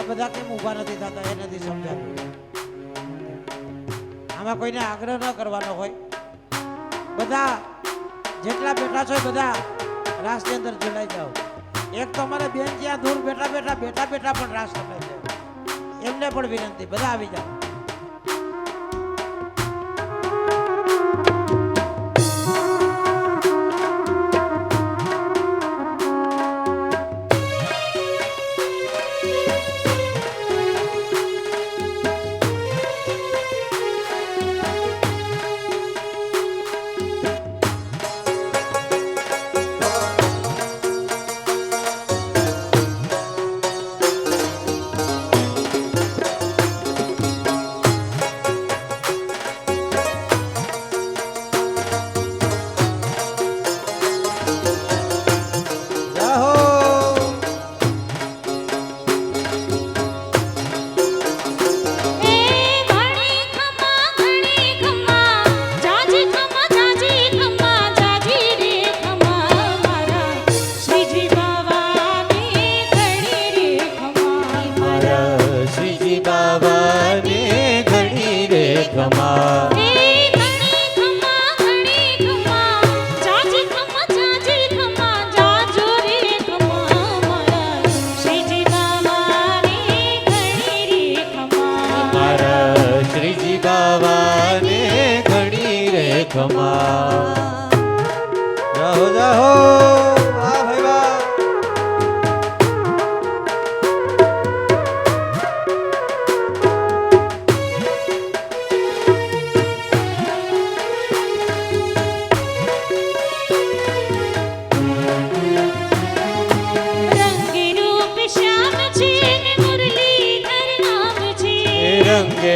બધા કેમ ઊભા નથી થતા એ નથી સમજાતું. આમાં કોઈને આગ્રહ ન કરવાનો હોય. બધા જેટલા બેઠા છો એ બધા રાસની અંદર જોડાઈ જાઓ. એક તો અમારે બેન જ્યાં દૂર બેઠા બેઠા પણ રાસ સંભળાય છે. એમને પણ વિનંતી, બધા આવી જાઓ.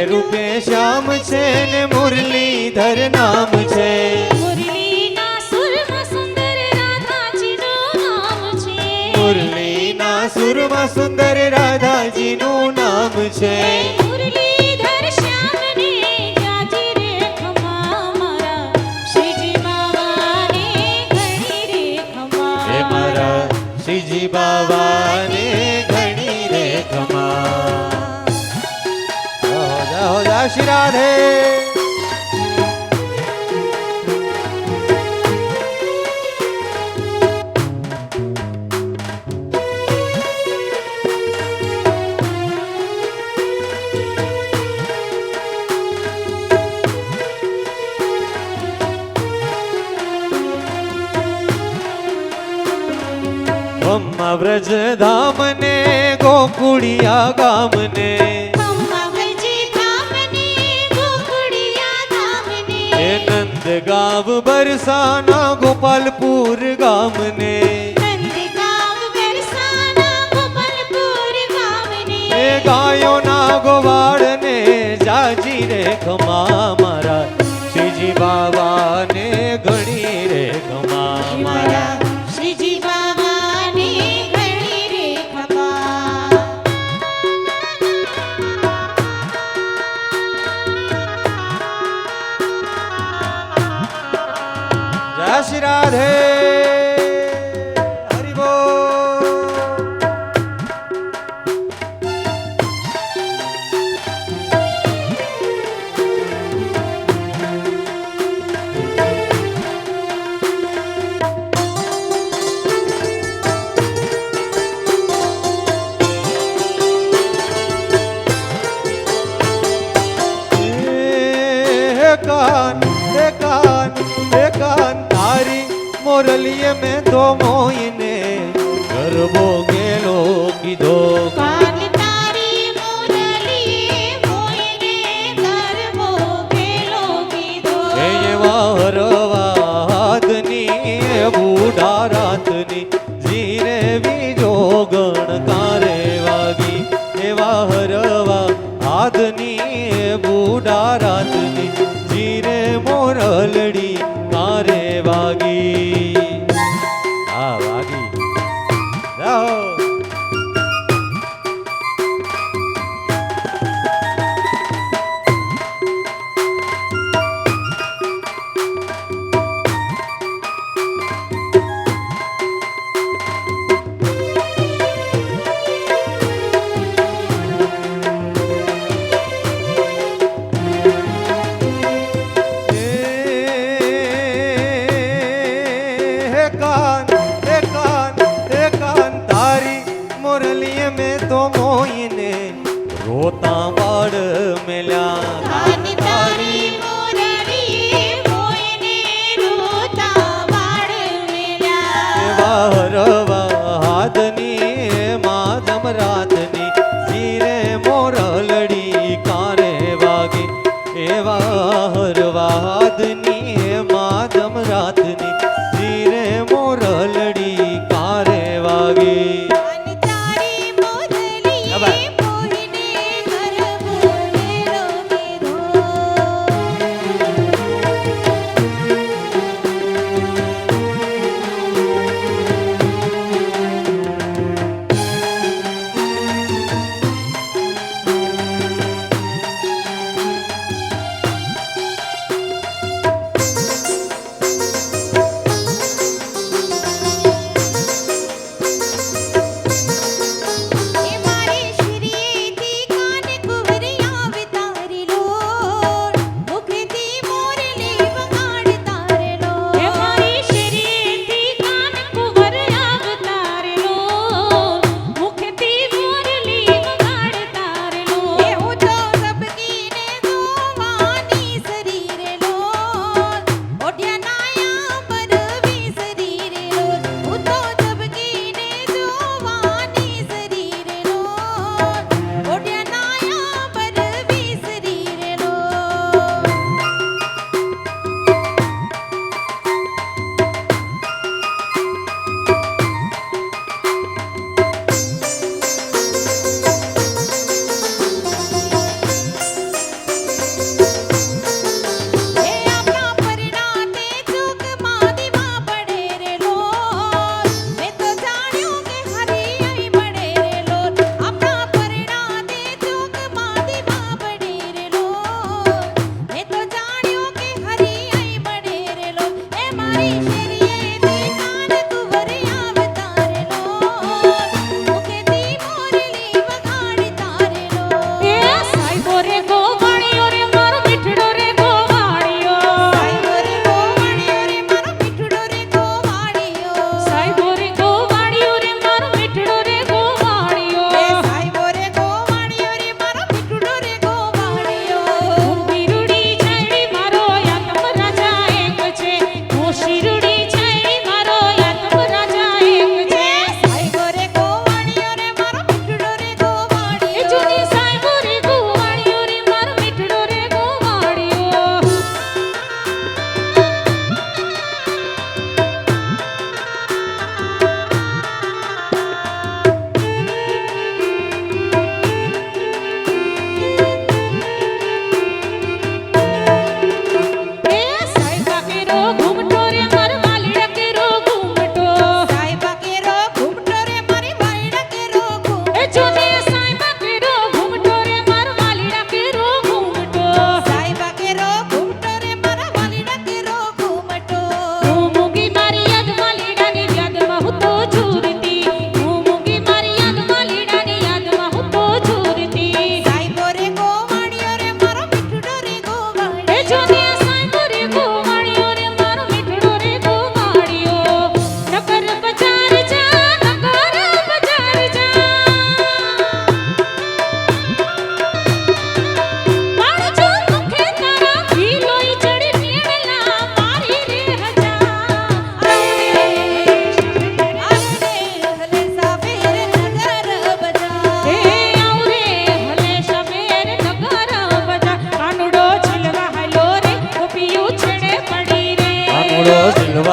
રૂપે શ્યામ છે ને મુરલીધર નામ છે. મુરલીના સુરમાં સુંદર રાધાજીનું નામ છે. મુરલીના સુરમાં સુંદર રાધાજીનું નામ છે. મુરલીધર શ્યામને જાજી રે ખમા મારા શ્રીજી બાવાને ઘણી રે ખમા. હે મારા શ્રીજી બાવાને ઘણી રે ખમા. હો જા શ્રી રાધે. અમ્મા વ્રજ ધામને ગોકુળિયા ગામને અમ્મા વ્રજી ધામને ગોકુળિયા ધામને. એ નંદ ગાવ બરસાના ગોપાલપુર ગામને નંદગામ વેરસાના ગોપાલપુર ગામને. એ ગાયોના ગોવાળને જાજી રે ખમા મારા શ્રીજી બાવાને ઘણી રે ખમા મારા. શ્રીજી બાવાને ઘણી રે ખમા. જય શ્રી રાધે. હરિ બોલ. કાન તારી મોરલીએ મેં તો મોઈને ગરબો ગેલો કીધો. કાન તારી મોરલીએ મોઈને ગરબો ગેલો કીધો. એવા હરવાદની બુઢા રાતની જીરે બીજો ગણકારે વાગી. એવા હરવા હાથની બુઢા રાતની જીરે મોરલડી કારે વાગી. આ વાગી જાઓ. રોતા બાળ મેલ્યા. કાન તારી મોરલીએ મોઈને રોતા વાળ મેલ્યા. એવા હરવા હાથની માધમ રાતની જીરે મોરલડી કારે વાગી. એવા હરવા હાથની માધમ રાતની જીરે મોરલડી કારે વાગી. કાન તારી મોરલીએ મોઈને ગરબો ગેલો કીધો. એ મારી શ્રી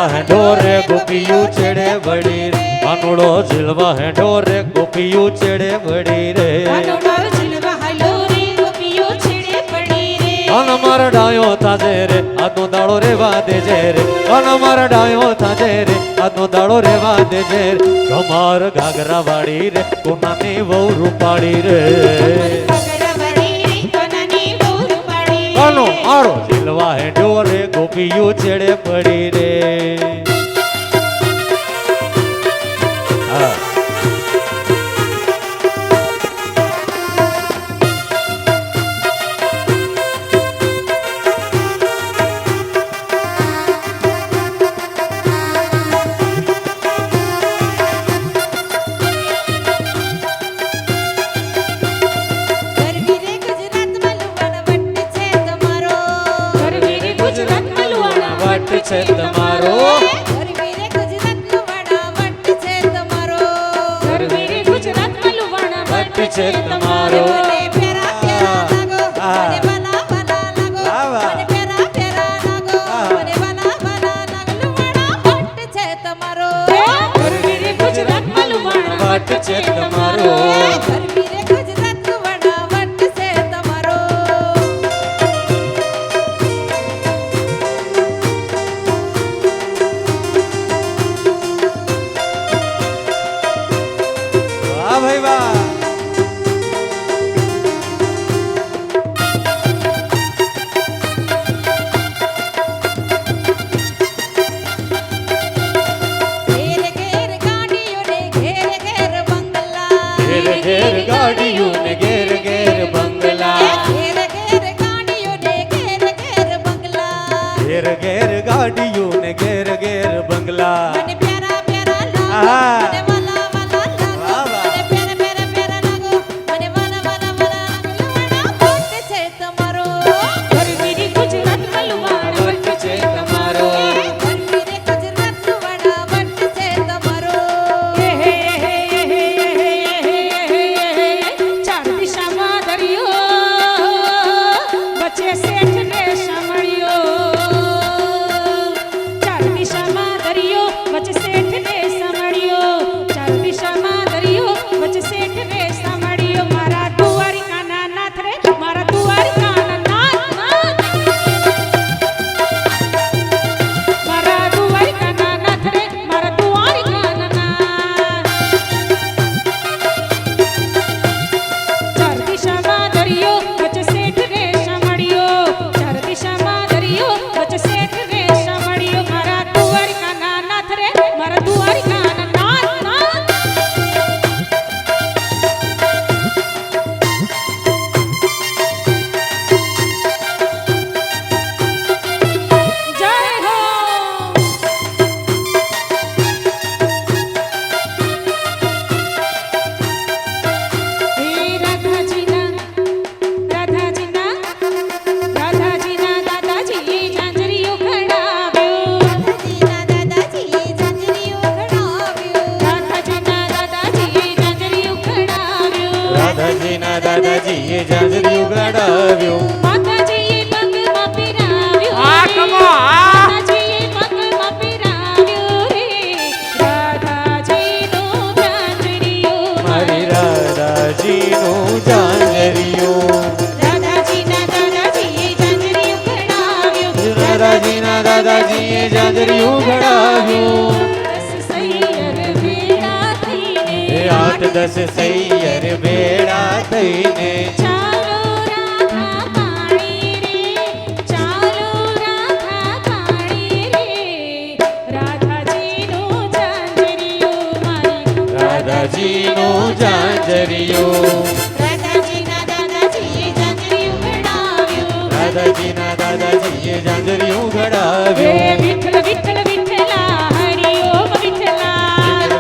झिलवा है ढोरे गोपियू चढ़े बड़ी रे कानूड़ो झिलवा है ढोरे गोपियू चढ़े बड़ी रे કાનોડો ઝીલવા હાલો રે ગોપીઓ છેડે પડી રે અન મારા ડાયો થાજે રે આજનો દાડો રેવા દેજે રે અન મારા ડાયો થાજે રે આજનો દાડો રેવા દેજે રે કમર ઘાઘરા વાળી રે કોનાની વહુ રૂપાળી રે પગડવડી રે કોનાની બહુ રૂપાળી રે. કાનો મારો ઝીલવા હે ઢોરે ગોપીયુ ચડે પડી રે હા ગરવી રે ગુજરાતમાં લુવાણ વટ છે તમારો ગરવી રે ગુજરાતમાં લુવાણા વટ છે તમારો ગરવી રે ગુજરાત લુવાણ વટ છે તમારો ગરવી રે ગુજરાતમાં લુવાણા વટ છે તમારો મને પેરા પેરા લાગો હા. મને બના બના લાગો વાહ, વાહ. મને પેરા પેરા લાગો હા. મને બના બના લાગો લુવાણા વટ છે તમારો ગરવી રે ગુજરાતમાં લુવાણા વટ છે તમારો ગરવી રે ગુજરાત લુવાણ વટ છે તમારો વાહ ભાઈ વાહ ઘેર ઘેર ગાડીઓ ને ઘેર ઘેર બંગલા ઘેર ઘેર ગાડીઓ ને ઘેર ઘેર બંગલા ઘેર ઘેર ગાડીઓ ને ઘેર ઘેર બંગલા ઘેર ઘેર ગાડીઓ ને ઘેર ઘેર બંગલા મને પ્યારા પ્યારા લાગો આહા. મને વાલા વાલા લાગો વાહ, વાહ. મને પ્યારા પ્યારા પ્યારા લાગો મને વાલા વાલા વાલા લાગો લુવાણા વટ છે તમારો ગરવી રે ગુજરાતમાં લુવાણા વટ છે તમારો ગરવી રે ગુજરાત લુવાણા વટ છે તમારો ચાર દિશામાં દરિયો વચ્ચે શેઠ ને સાંભળ્યો ચાર દિશામાં દરિયો વચ્ચે શેઠ ને સાંભળ્યો ચાર દિશામાં દરિયો વચ્ચે શેઠ ને સાંભળ્યો મારા દ્વારિકાના નાથ રે મારા દ્વારિકાના નાથ મારા દ્વારિકાના નાથ રે મારા દ્વારિકાના નાથ ચાર દિશામાં દરિયો વચ્ચે શેઠ રે સાંભળ્યો ચાર દિશામાં દરિયો વચ્ચે શેઠ રે સાંભળ્યો મારા દ્વારિકાના નાથ રે મારા દ્વારિકાના નાથ જય હો હે રાધાજીના દાદાજીએ ઝાંઝરીઓ ઘડાવ્યો દાદાજીના દાદાજીએ ઝાંઝરીઓ ઘડાવ્યો રાધાજીના દાદાજીએ ઝાંઝરીઓ ઘડાવ્યો રાધાજીના દાદાજીએ ઝાંઝરી ઉગાડાવ્યો માતાજીએ પગમાં પહેરાવ્યો આ રે. કમો, આ. માતાજીએ પગમાં પહેરાવ્યો રે રાધાજીનો ઝાંઝરીઓ મારી રાધાજીનું ઝાંઝરિયું દાદાજીના દાદાજીએ ઝાંઝરીઓ ઘડાવ્યો રાધાજીના દાદાજીએ ઝાંઝરિયું ઘડાવ્યું દસ સૈયર ભેળા થઈને એ 8-10 સૈયર ભેળા થઈને ચાલો રાધા પાણી રે ચાલો રાધા પાણી રે રાધાજીનો ઝાંઝરીઓ મારી રાધાજીનું ઝાંઝરિયું રાધાજીના દાદાજીએ ઝાંઝરીઓ ઘડાવ્યો રાધાજીના દાદાજીએ ઝાંઝરિયું હે ઘડાવ્યું વિઠ્ઠલ વિઠ્ઠલ વિઠ્ઠલા હરિ ઓમ વિઠ્ઠલા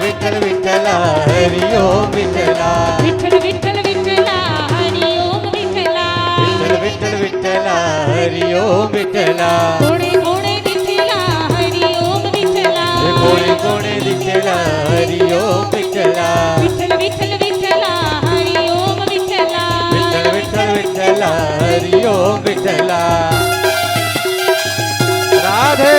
વિઠ્ઠલ વિઠ્ઠલા હરિ ઓમ વિઠ્ઠલા વિઠ્ઠલ વિઠ્ઠલ વિઠ્ઠલા હરિ ઓમ વિઠ્ઠલા વિઠ્ઠલ વિઠ્ઠલા હરિ ઓમ વિઠ્ઠલા કોણે કોણે વિઠ્ઠલા હરિ ઓમ વિઠ્ઠલા એ કોણે કોણે દીઠેલા હરિ ઓમ વિઠ્ઠલા વિઠ્ઠલ વિઠ્ઠલ વિઠ્ઠલા હરિ ઓમ વિઠ્ઠલા વિઠ્ઠલ વિઠ્ઠલ વિઠ્ઠલા હરિ ઓમ વિઠ્ઠલા રાધે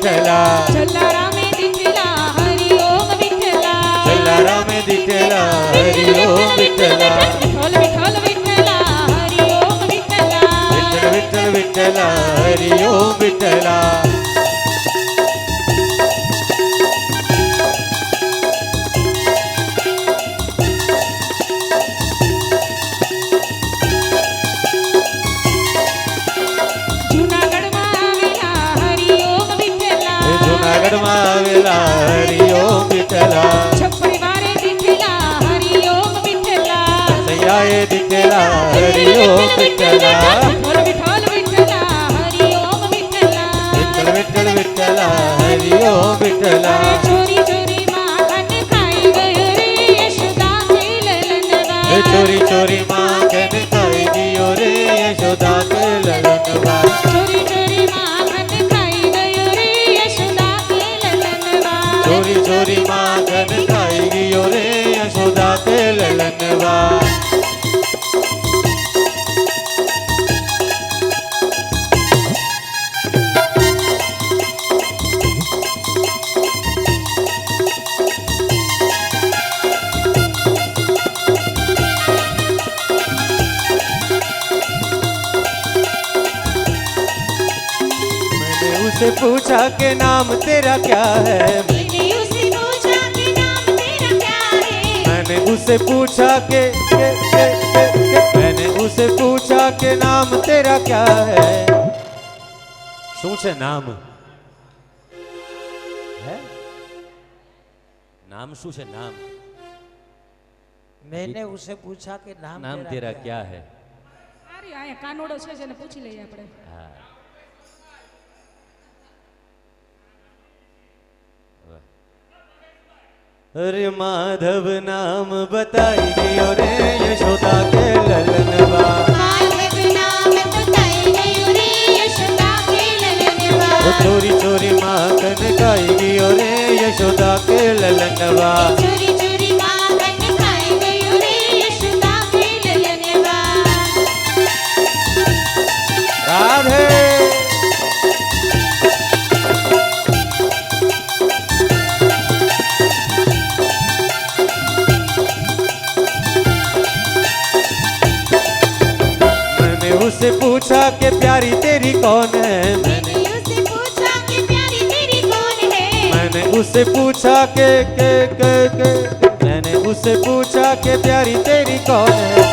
विठ्ठला जलारामे दिठला हरि ओम विठ्ठला जलारामे दिठला हरि ओम विठ्ठला विठ्ठल विठ्ठल विठ्ठला हरि ओम विठ्ठला विठ्ठल विठ्ठल विठ्ठला हरि ओम विठ्ठला જૂનાગઢમાં આવેલા હરિ ઓમ વિઠ્ઠલા જૂનાગઢમાં આવેલા હરિ ઓમ વિઠ્ઠલા છપ્પડી વારે દિઠલા હરિ ઓમ વિઠ્ઠલા સૈયાએ દિઠેલા હરિ ઓમ વિઠ્ઠલા વિઠ્ઠલ વિઠ્ઠલ વિઠ્ઠલા હરિ ઓમ વિઠ્ઠલા વિઠ્ઠલ વિઠ્ઠલ વિઠ્ઠલા હરિ ઓમ વિઠ્ઠલા ચોરી ચોરી માખણ ખાઈ ગયો રે યશોદા કે લલનવા ચોરી ચોરી માખણ ખાઈ ગયો રે યશોદા કે લલનવા ચોરી ચોરી માખણ ખાઈ ગયો રે યશોદા કે લલનવા ચોરી ચોરી માખણ ખાઈ ગયો રે યશોદા કે લલનવા मैंने उसे पूछा कि नाम तेरा क्या है मैंने उसे पूछा कि नाम तेरा क्या है मैंने उसे पूछा कि मैंने उसे पूछा कि नाम तेरा क्या है શું છે નામ હે નામ શું છે નામ मैंने उसे पूछा कि नाम नाम तेरा क्या है અરે આયા કાનોડો છે જેને પૂછી લઈએ આપણે हाँ अरे माधव नाम बताई दियो रे यशोदा के ललनवा माधव नाम बताई गयो रे यशोदा के ललनवा चोरी चोरी माखन खाई दियो रे यशोदा के ललनवा चोरी चोरी माखन खाई गयो रे यशोदा के ललनवा राधे मैंने उसे पूछा कि प्यारी तेरी कौन है मैंने उसे पूछा कि प्यारी तेरी कौन है मैंने उसे पूछा के मैंने उसे पूछा कि प्यारी तेरी कौन है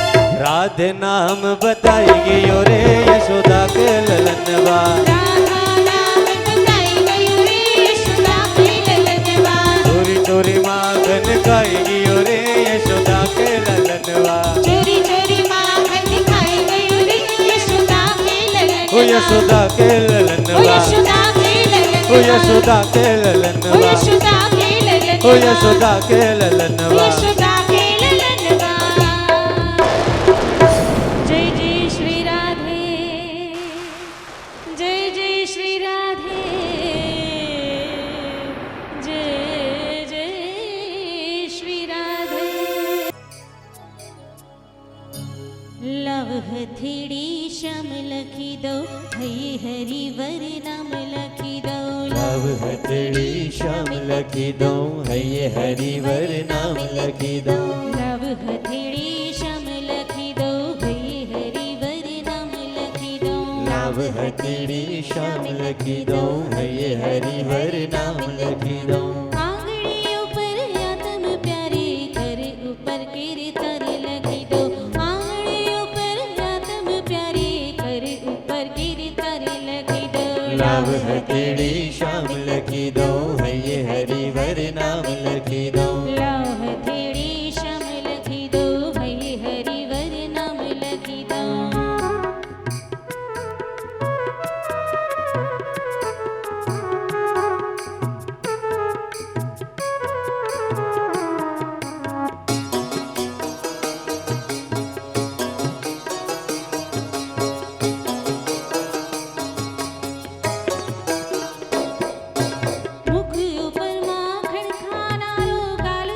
राधे नाम बताएगी रे यशोदा के ललनवा राधा नाम बताई गयो रे यशोदा के ललनवा चोरी चोरी माखन खाएगी रे यशोदा के ललनवा चोरी चोरी माखन खाई गयो रे यशोदा के ललनवा ओ यशोदा के ओ ललनवा यशोदा के ओ ललनवा यशोदा के ओ ललनवा यशोदा के ललनवा ओ यशोदा के ललनवा यशोदा के ललनवा जय जय श्री राधे जय जय श्री राधे जय जय श्री राधे लव हथेड़ी श्याम लखी दो हई हरिवर नाम लखी दो लव हथेड़ी श्याम लखी दो है ये हरिवर नाम लखी दो लव हथेड़ी श्याम लखी दो हई हरिवर नाम लखी दो लव हथेड़ी श्याम लखी दो है ये हरिवर नाम लखी दो आंगड़ियों पर आत्म प्यारे कर ऊपर कीर्तन लखी दो आंगड़ियों पर आत्म प्यारे कर ऊपर कीर्तन लखी दो लव हथेड़ी श्याम लखी दो है ये हरिवर नाम लखी दो लव हथेड़ी श्याम लखी दो हई हरिवर नाम लखी दो मुख ऊपर माखण खानारो गाल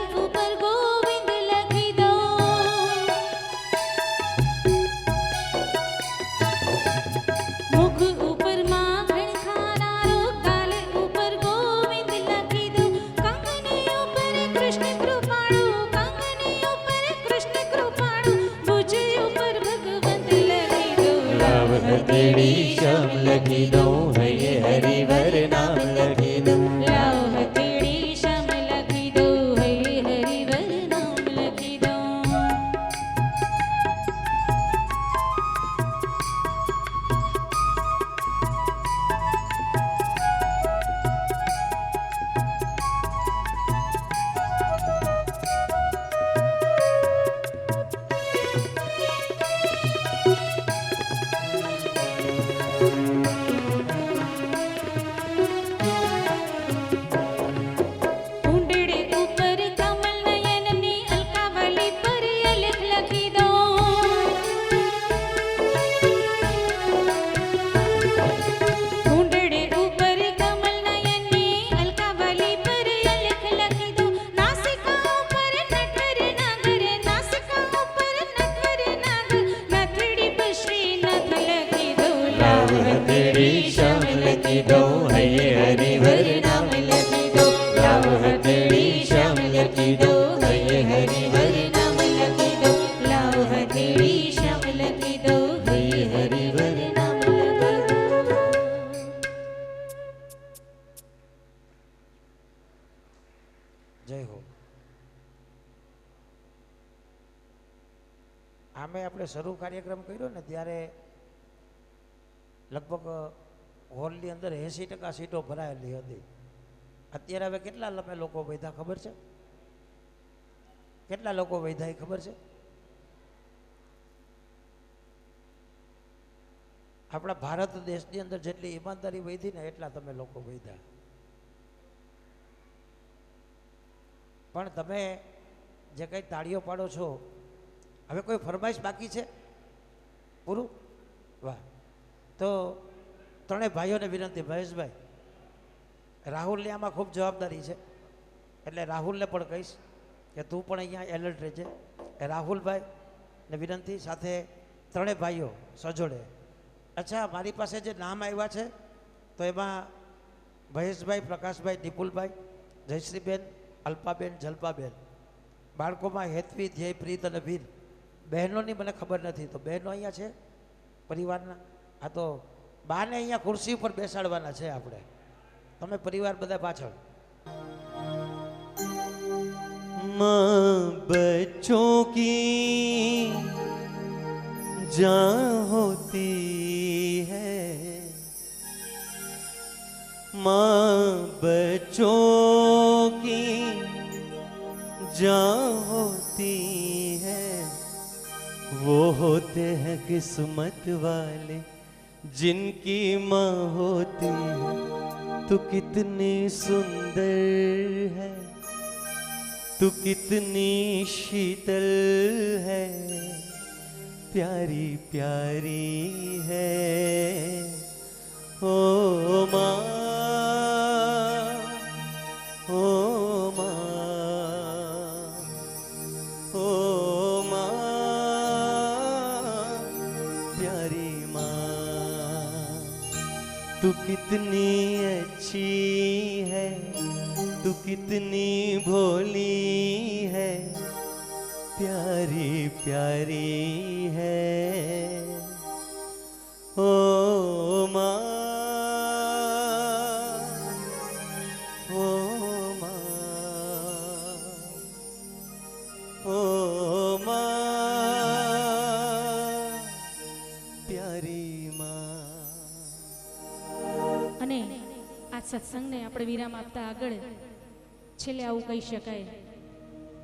હથેળી શમ લખી દઉં હૈયે હરિવર નામ લખી દઉં લાવ હથેળી શમ લખી દઉં હૈયે હરિવર નામ લખી દઉં ઊંડડે ઉપર કમલ નયનની અલકાવલી પર અલખ લખી દો ઊંડડે ઉપર કમલ નયનની અલકાવલી પર અલખ લખી દો નાસિકા ઉપર નટવર નાગર નાસિકા ઉપર નટવર નાગર નથડી પર શ્રીનાથ લખી દો લાવ હથેળી શમ લખી દઉં હૈયે હરિવર નામ લખી દઉં લાવ હથેળી શમ લખી દઉં હૈયે હરિવર નામ લખી દો લાવ હથેળી શમ લખી દો હૈયે હરિવર નામ લખી દો જય હો. આમે આપણે શરૂ કાર્યક્રમ કર્યો ને ત્યારે લગભગ હોલની અંદર 80% સીટો ભરાયેલી હતી. અત્યારે હવે કેટલા લોકો વૈધા ખબર છે? કેટલા લોકો વૈધા એ ખબર છે? આપણા ભારત દેશની અંદર જેટલી ઈમાનદારી વૈધી ને એટલા તમે લોકો વૈધા. પણ તમે જે કંઈ તાળીઓ પાડો છો, હવે કોઈ ફરમાઈશ બાકી છે? પૂરું? વાહ. તો ત્રણેય ભાઈઓને વિનંતી, મહેશભાઈ, રાહુલની આમાં ખૂબ જવાબદારી છે, એટલે રાહુલને પણ કહીશ કે તું પણ અહીંયા એલર્ટ રહેજે. રાહુલભાઈ ને વિનંતી, સાથે ત્રણેય ભાઈઓ સજોડે. અચ્છા, મારી પાસે જે નામ આવ્યા છે તો એમાં મહેશભાઈ, પ્રકાશભાઈ, નિપુલભાઈ, જયશ્રીબેન, અલ્પાબેન, જલ્પાબેન. બાળકોમાં હેતવી, ધ્યેય, પ્રીત અને વીર. બહેનોની મને ખબર નથી, તો બહેનો અહીંયા છે પરિવારના? આ તો બાને અહીંયા ખુરશી ઉપર બેસાડવાના છે આપણે. તમે પરિવાર બધા પાછળ. माँ बच्चों की जान होती है, माँ बच्चों की जान होती है, वो होते हैं किस्मत वाले जिनकी माँ होती है. तू कितनी सुंदर है, तू कितनी शीतल है, प्यारी प्यारी है ओ माँ, ओ माँ, ओ माँ, प्यारी माँ. तू कितनी अच्छी है, तू कितनी भोली है, प्यारी प्यारी है ओ माँ, ओ माँ, ओ माँ, प्यारी माँ. અને આ સત્સંગને આપણે વિરામ આપતા આગળ છેલ્લે આવું કહી શકાય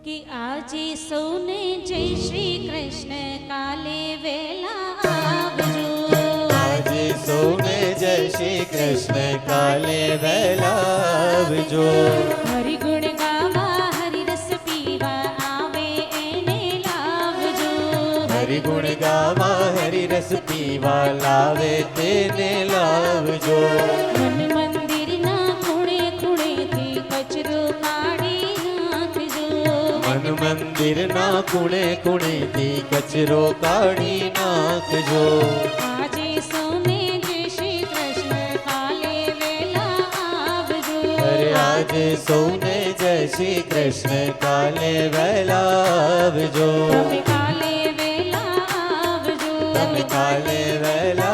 કે આજે સૌને જય શ્રી કૃષ્ણ, કાલે વેલા આવજો. આજે સૌને જય શ્રી કૃષ્ણ, કાલે વહેલા આવજો. હરિગુણ ગાવા હરિરસ પીવા આવે એને લાવજો. હરિગુણ ગાવા હરિરસ પીવા લાવે તેને લાવજો. મન મંદિરના ખૂણે ખૂણેથી કચરો કાઢી નાખજો. મન મંદિરના ખૂણે ખૂણેથી કચરો કાઢી નાખજો. આજે સૌને જય શ્રી કૃષ્ણ, કાલે વેલા આવજો. અરે આજે સૌને જય શ્રી કૃષ્ણ, કાલે વહેલા આવજો. તમે કાલે વેલા આવજો. તમે કાલે વહેલા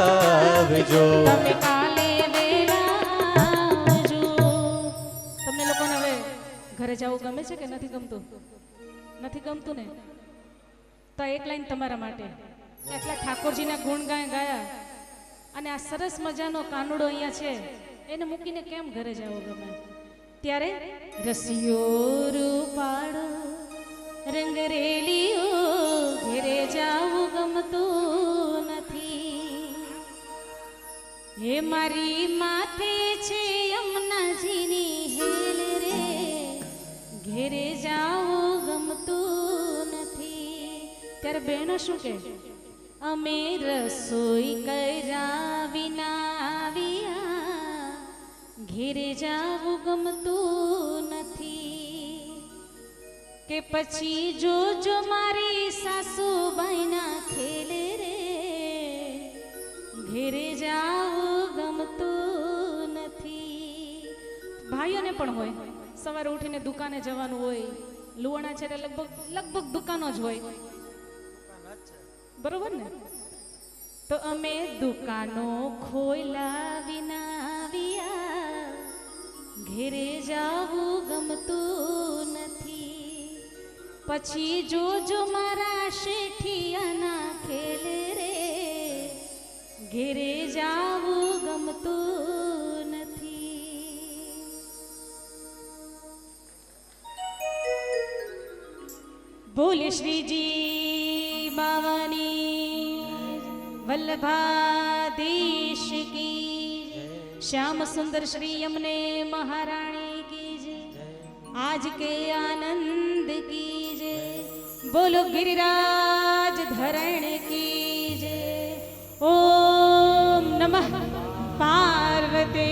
નથી ગમતું ને? તો એક લાઈન તમારા માટે. એટલા ઠાકોરજીના ગુણ ગાયા અને આ સરસ મજાનો કાનુડો અહીંયા છે, એને મૂકીને કેમ ઘરે જવું ગમે? ત્યારે રસિયો રૂપાળો રંગરેલીઓ ઘેરે જાવું ગમતું નથી. હે મારી માથે છે યમુનાજીની હેલ રે, ઘેરે જાવું ગમતું નથી. ત્યારે બહેનો શું કે? અમે રસોઈ કર્યા વિના આવ્યા, ઘેરે જાવું ગમતું નથી. કે પછી જોજો મારી સાસુબાઈના ખેલે રે, ઘેરે જાવું ગમતું નથી. ભાઈઓને પણ હોય, સવારે ઉઠીને દુકાને જવાનું હોય, લુવાણા છે એટલે લગભગ દુકાનો જ હોય, બરોબર ને? તો અમે દુકાનો ખોયલા વિના આવ્યા, ઘેરે જાવું ગમતું નથી. પછી જોજો મારા શેઠિયાના ખેલે રે, ઘેરે જાવું ગમતું નથી. બોલે શ્રીજી બાવાની, વલ્લભાધીશ કી, શ્યામ સુંદર શ્રી યમને મહારાણી કી જય, આજ કે આનંદ કી જય. બોલો गिरिराज धरण की जय. ओम नमः पार्वती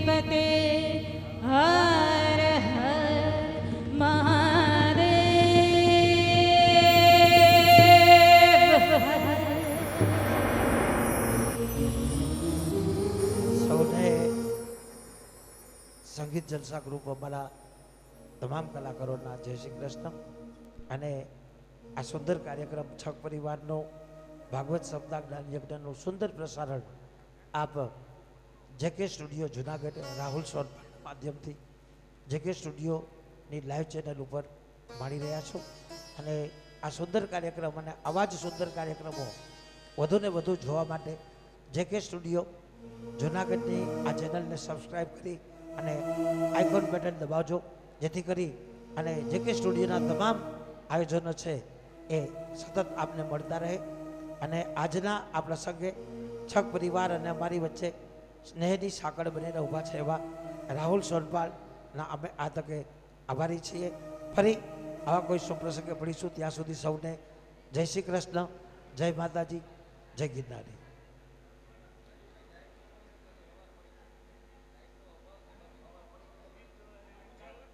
पते हर हर महादेव. સૌને સંગીત જલસા ગ્રુપ અમારા તમામ કલાકારોના જય શ્રી કૃષ્ણ. અને આ સુંદર કાર્યક્રમ છક પરિવારનો ભાગવત સપ્તાહ જ્ઞાન યજ્ઞનું સુંદર પ્રસારણ આપ જેકે સ્ટુડિયો જુનાગઢ રાહુલ સોન માધ્યમથી જેકે સ્ટુડિયોની લાઈવ ચેનલ ઉપર માણી રહ્યા છો. અને આ સુંદર કાર્યક્રમ અને આવા જ સુંદર કાર્યક્રમો વધુને વધુ જોવા માટે જેકે સ્ટુડિયો જુનાગઢની આ ચેનલને સબસ્ક્રાઈબ કરી અને આઇકોન બટન દબાવજો, જેથી કરી અને જેકે સ્ટુડિયોના તમામ આયોજનો છે એ સતત આપને મળતા રહે. અને આજના આ પ્રસંગે છક પરિવાર અને અમારી વચ્ચે સ્નેહની સાંકળ બનીને ઊભા છે એવા રાહુલ સોનપાલના અમે આ તકે આભારી છીએ. ફરી આવા કોઈ સુપ્રસંગે મળીશું, ત્યાં સુધી સૌને જય શ્રી કૃષ્ણ, જય માતાજી, જય ગિરનારી.